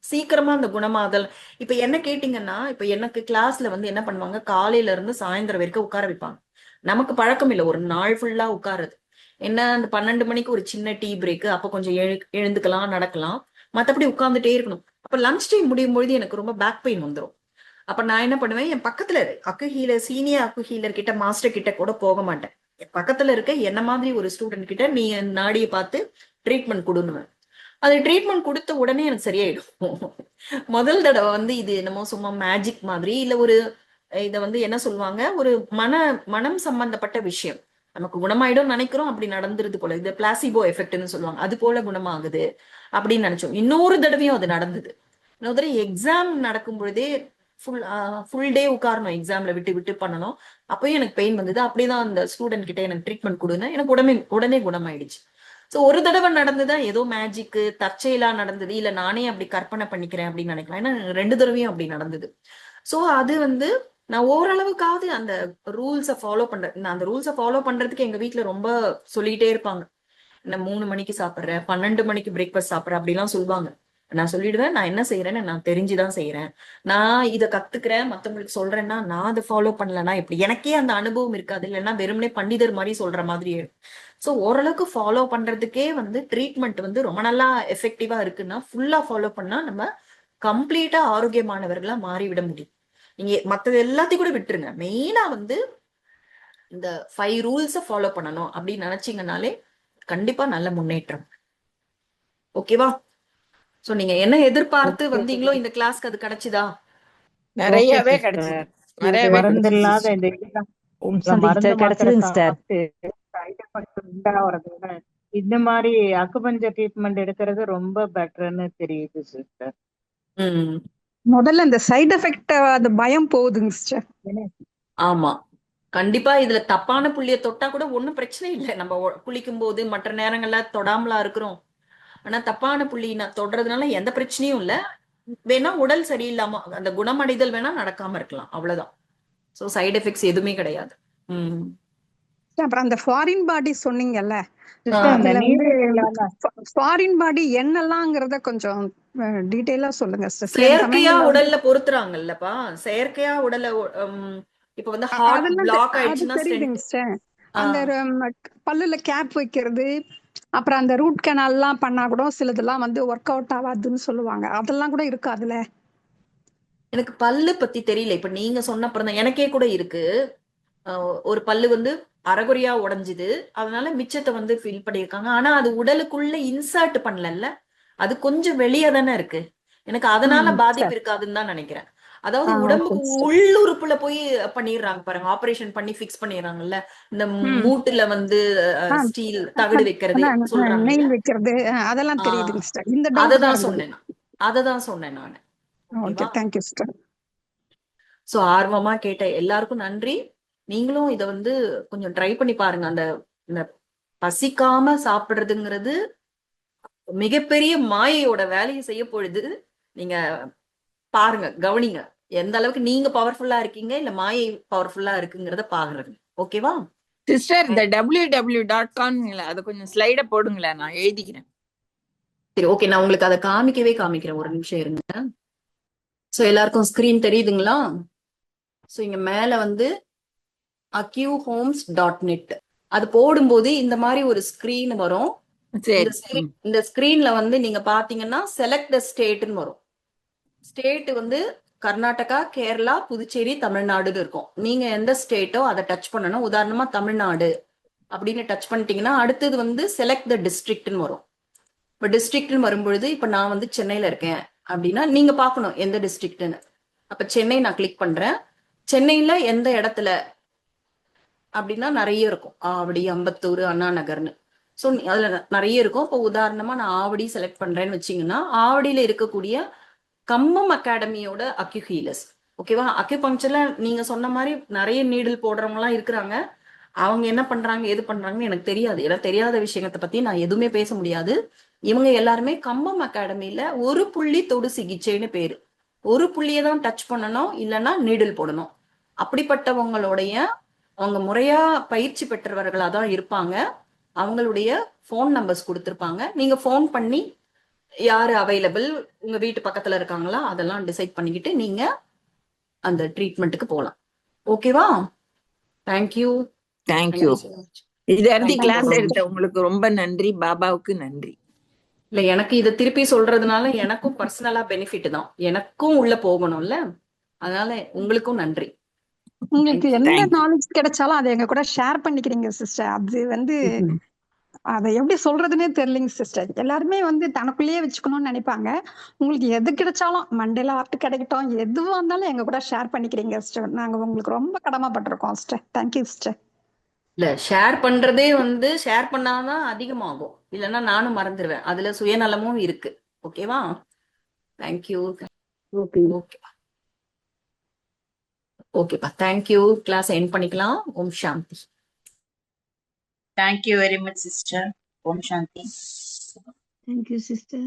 சீக்கிரமா அந்த குணமாதல். இப்ப என்ன கேட்டீங்கன்னா, இப்ப எனக்கு கிளாஸ்ல வந்து என்ன பண்ணுவாங்க, காலையில இருந்து சாயந்தரம் வரைக்கும் உட்கார வைப்பாங்க. நமக்கு பழக்கம் இல்லை ஒரு நாள் ஃபுல்லா உட்காருது. என்ன அந்த 12 மணிக்கு ஒரு சின்ன டீ பிரேக், அப்ப கொஞ்சம் எழுந்துக்கலாம், நடக்கலாம், மத்தபடி உட்கார்ந்துட்டே இருக்கணும். அப்ப லஞ்ச் டைம் முடியும் பொழுது எனக்கு ரொம்ப பேக் பெயின் வந்துடும். அப்ப நான் என்ன பண்ணுவேன், என் பக்கத்துல அக்கு ஹீலர், சீனியர் அக்கு ஹீலர் கிட்ட, மாஸ்டர் கிட்ட கூட போக மாட்டேன். என் பக்கத்துல இருக்க என்ன மாதிரி ஒரு ஸ்டூடெண்ட் கிட்ட நீ நாடியை பார்த்து ட்ரீட்மெண்ட் கொடுன்னுவேன். அது ட்ரீட்மெண்ட் கொடுத்த உடனே எனக்கு சரியாயிடும். முதல் தடவை வந்து இது என்னமோ சும்மா மேஜிக் மாதிரி, இல்ல ஒரு இத வந்து என்ன சொல்லுவாங்க, ஒரு மனம் சம்பந்தப்பட்ட விஷயம். நமக்கு குணமாயிடும் நினைக்கிறோம், அப்படி நடந்துருது போல. இது பிளாசிபோ எஃபெக்ட்னு சொல்லுவாங்க. அது போல குணமாகுது அப்படின்னு நினைச்சோம். இன்னொரு தடவையும் அது நடந்தது. இன்னொரு தடவை எக்ஸாம் நடக்கும் பொழுதே ஃபுல் டே உட்காரணும், எக்ஸாம்ல விட்டு விட்டு பண்ணணும். அப்பயும் எனக்கு பெயின் வந்தது. அப்படிதான் அந்த ஸ்டூடெண்ட் கிட்ட எனக்கு ட்ரீட்மெண்ட் கொடுங்க, எனக்கு உடனே குணமாயிடுச்சு. சோ ஒரு தடவை நடந்ததா ஏதோ மேஜிக் தற்செயலா நடந்தது, இல்ல நானே அப்படி கற்பனை பண்ணிக்கிறேன் அப்படின்னு நினைக்கலாம். ஏன்னா 2 தடவையும் அப்படி நடந்தது. சோ அது வந்து நான் ஓரளவுக்காவது அந்த ரூல்ஸை ஃபாலோ பண்றேன். நான் அந்த ரூல்ஸை ஃபாலோ பண்றதுக்கு எங்க வீட்டுல ரொம்ப சொல்லிட்டே இருப்பாங்க. நான் 3 மணிக்கு சாப்பிடுறேன், 12 மணிக்கு பிரேக்ஃபாஸ்ட் சாப்பிடுறேன் அப்படிலாம் சொல்லுவாங்க. நான் சொல்லிடுவேன், நான் என்ன செய்யறேன்னு நான் தெரிஞ்சுதான் செய்யறேன். நான் இதை கத்துக்கிறேன், மத்தவங்களுக்கு சொல்றேன்னா நான் அதை ஃபாலோ பண்ணலன்னா எப்படி, எனக்கே அந்த அனுபவம் இருக்காது. இல்லைன்னா வெறுமனே பண்டிதர் மாதிரி சொல்ற மாதிரி. சோ ஓரளவுக்கு ஃபாலோ பண்றதுக்கே வந்து ட்ரீட்மெண்ட் வந்து ரொம்ப நல்லா எஃபெக்டிவா இருக்குன்னா, ஃபுல்லா ஃபாலோ பண்ணா நம்ம கம்ப்ளீட்டா ஆரோக்கியமானவர்களா மாறிவிட முடியும். நீங்க மத்தது எல்லாத்தையும் கூட விட்டுருங்க, மெயினா வந்து இந்த 5 ரூல்ஸை ஃபாலோ பண்ணணும் அப்படின்னு நினைச்சீங்கன்னாலே கண்டிப்பா நல்ல முன்னேற்றம். ஓகேவா? சோ நீங்க என்ன எதிர்பார்த்து வந்தீங்களோ இந்த கிளாஸ்க்கு அது கிடைச்சுதா? நிறையவே கிடைச்சது. நிறையவே மருந்து கிடைச்சது. இல்லாத இந்த இதெல்லாம் மருந்து மாத்திரை சாப்பிட்டு side effect உண்டாகிறத விட இந்த மாதிரி அக்குபஞ்சர் ட்ரீட்மெண்ட் எடுக்கிறது ரொம்ப பெட்டர்னு தெரியுது சிஸ்டர். முதல்ல இந்த சைடு எஃபெக்ட் அந்த பயம் போகுதுங்க சிஸ்டர். ஆமா, கண்டிப்பா. இதுல தப்பான புள்ளிய தொட்டா கூட ஒண்ணும் பிரச்சனை இல்லை. நம்ம குளிக்கும் போது மற்ற நேரங்கள்ல தொடாமலா இருக்கிறோம். ஆனா தப்பான புள்ளி நான் தொடுறதுனால எந்த பிரச்சனையும் இல்ல. வேணா உடல் சரியில்லாம அந்த குணமடைதல் வேணா நடக்காம இருக்கலாம், அவ்வளவுதான். சோ சைடு எஃபெக்ட்ஸ் எதுவுமே கிடையாது. அப்புறம் அந்த ஃபாரின் பாடி சொன்னீங்கல்ல, சிஸ்டர் அந்த அதுல வந்து நீரில் இல்லாம ஃபாரின் பாடி என்னெல்லாம்ங்கிறத கொஞ்சம் டீடைலா சொல்லுங்க சிஸ்டர். சில செயற்கையா சமயங்கள்ல வந்து உடல்ல பொறுத்துறாங்கல்லப்பா, செயற்கையா உடல்ல இப்ப வந்து ஹார்ட் அதெல்லாம் பிளாக் அது ஆயிடுச்சுன்னா தெரியுதுங்க ஸ்டென்ட். சிஸ்டர். அந்த பல்லுல கேப் வைக்கிறது, அப்புறம் அந்த ரூட் கெனால்லாம் பண்ணா கூட சிலதெல்லாம் வந்து ஒர்க் அவுட் ஆகாதுன்னு சொல்லுவாங்க. அதெல்லாம் கூட இருக்கு அதுல. எனக்கு பல்லு பத்தி தெரியல. இப்ப நீங்க சொன்ன அப்புறம் தான் எனக்கே கூட இருக்கு. ஒரு பல்லு வந்து அரைகுறையா உடைஞ்சுது, அதனால மிச்சத்தை வந்து ஃபில் பண்ணியிருக்காங்க. ஆனா அது உடலுக்குள்ள இன்சர்ட் பண்ணல, அது கொஞ்சம் வெளியே தானே இருக்கு. எனக்கு அதனால பாதிப்பு இருக்காதுன்னு தான் நினைக்கிறேன். அதாவது உடம்புக்கு உள்ளுறுப்புல போய் பண்ணிடுறாங்க பாருங்க, ஆபரேஷன் பண்ணி பிக்ஸ் பண்ணிடுறாங்கல்ல. இந்த மூட்டுல வந்து ஸ்டீல் தகடு வைக்கிறது சொல்றாங்க, நெயில் வைக்கிறது அதெல்லாம் தெரியுதுங்க சிஸ்டர். இந்த டவுட் தான் அததான் இருந்தது. சொன்னேன், அததான் சொன்னேன் நான். Okay, thank you sister. So ஆர்வமா கேட்ட எல்லாருக்கும் நன்றி. நீங்களும் இத வந்து கொஞ்சம் ட்ரை பண்ணி பாருங்க. அந்த பசிக்காம சாப்பிடுறதுங்கிறது மிகப்பெரிய மாயையோட வேலையை செய்ய பொழுது. நீங்க பாருங்க, கவனிங்க, எந்த அளவுக்கு நீங்க பவர்ஃபுல்லா இருக்கீங்க, இல்ல மாயை பவர்ஃபுல்லா இருக்குங்கிறத பாக்குறது. ஓகேவா சிஸ்டர்? இந்த www.com அது கொஞ்சம் ஸ்லைட போடுங்களேன், நான் எழுதிக்கிறேன். சரி, ஓகே. நான் உங்களுக்கு அதை காமிக்கிறேன், ஒரு நிமிஷம் இருங்க. சோ எல்லாருக்கும் ஸ்கிரீன் தெரியுதுங்களா? சோ இங்க மேல வந்து acuhomes.net அது போடும்போது இந்த மாதிரி ஒரு ஸ்கிரீன் வரும். சரி. இந்த ஸ்கிரீன்ல வந்து நீங்க பாத்தீங்கன்னா செலக்ட் த ஸ்டேட்னு வரும். ஸ்டேட் வந்து கர்நாடகா, கேரளா, புதுச்சேரி, தமிழ்நாடுன்னு இருக்கும். நீங்க எந்த ஸ்டேட்டோ அதை டச் பண்ணணும். உதாரணமா தமிழ்நாடு அப்படின்னு டச் பண்ணிட்டீங்கன்னா அடுத்தது வந்து செலக்ட் த டிஸ்ட்ரிக்ட்னு வரும். இப்போ டிஸ்ட்ரிக்ட்னு வரும்பொழுது இப்போ நான் வந்து சென்னையில இருக்கேன் அப்படின்னா நீங்க பார்க்கணும் எந்த டிஸ்ட்ரிக்ட்னு. அப்ப சென்னை நான் கிளிக் பண்றேன். சென்னையில எந்த இடத்துல அப்படின்னா நிறைய இருக்கும். ஆவடி, அம்பத்தூர், அண்ணா நகர்னு. ஸோ அதுல நிறைய இருக்கும். இப்போ உதாரணமா நான் ஆவடி செலக்ட் பண்றேன்னு வச்சீங்கன்னா ஆவடியில இருக்கக்கூடிய கம்மம் அகாடமியோட அக்யூஹீலஸ், ஓகேவா? அக்யூபங்க்சர்ல நீங்க சொன்ன மாதிரி நிறைய நீடில் போடுறவங்க எல்லாம் இருக்கிறாங்க. அவங்க என்ன பண்றாங்க எது பண்றாங்கன்னு எனக்கு தெரியாது. எனக்கு தெரியாத விஷயத்தை பத்தி நான் எதுவுமே பேச முடியாது. இவங்க எல்லாருமே கம்பம் அகாடமியில ஒரு புள்ளி தொடு சிகிச்சைன்னு பேரு. ஒரு புள்ளியை தான் டச் பண்ணணும், இல்லைன்னா நீடில் போடணும். அப்படிப்பட்டவங்களுடைய அவங்க முறையா பயிற்சி பெற்றவர்களா தான் இருப்பாங்க. அவங்களுடைய ஃபோன் நம்பர்ஸ் கொடுத்துருப்பாங்க. நீங்க ஃபோன் பண்ணி யாரு அவைலபிள், உங்க வீட்டு பக்கத்துல இருக்காங்களா, அதெல்லாம் டிசைட் பண்ணிக்கிட்டு நீங்க அந்த ட்ரீட்மெண்ட்டுக்கு போகலாம். ஓகேவா? தேங்க்யூ. தேங்க்யூ. இது அந்த கிளாஸ் எடுத்த உங்களுக்கு ரொம்ப நன்றி. பாபாவுக்கு நன்றி. இல்ல, எனக்கு இதை திருப்பி சொல்றதுனால எனக்கும் பர்சனலா பெனிஃபிட் தான். எனக்கும் உள்ள போகணும்ல, அதனால உங்களுக்கும் நன்றி. உங்களுக்கு Thank you. எந்த Thank you. நாலேஜ் கிடைச்சாலும் அதை எங்க கூட ஷேர் பண்ணிக்கிறீங்க சிஸ்டர். அது வந்து அதை எப்படி சொல்றதுன்னே தெரியலைங்க சிஸ்டர். எல்லாருமே வந்து தனக்குள்ளேயே வச்சுக்கணும்னு நினைப்பாங்க. உங்களுக்கு எது கிடைச்சாலும் மண்டேல ஆர்ட் கிடைக்கட்டும், எதுவா இருந்தாலும் எங்க கூட ஷேர் பண்ணிக்கிறீங்க சிஸ்டர். நாங்க உங்களுக்கு ரொம்ப கடமைப்பட்டிருக்கோம் சிஸ்டர். Thank you sister. இல்ல, ஷேர் பண்றதே வந்து ஷேர் பண்ணாதான் அதிகமாகும், இல்லைன்னா நானும் மறந்துடுவேன். அதுல சுயநலமும் இருக்கு. ஓகேவா? தேங்க்யூ. ஓகேப்பா. ஓகேப்பா, தேங்க்யூ. கிளாஸ் எண்ட் பண்ணிக்கலாம். ஓம் சாந்தி. Thank you very much, sister. Om Shanti. Thank you sister.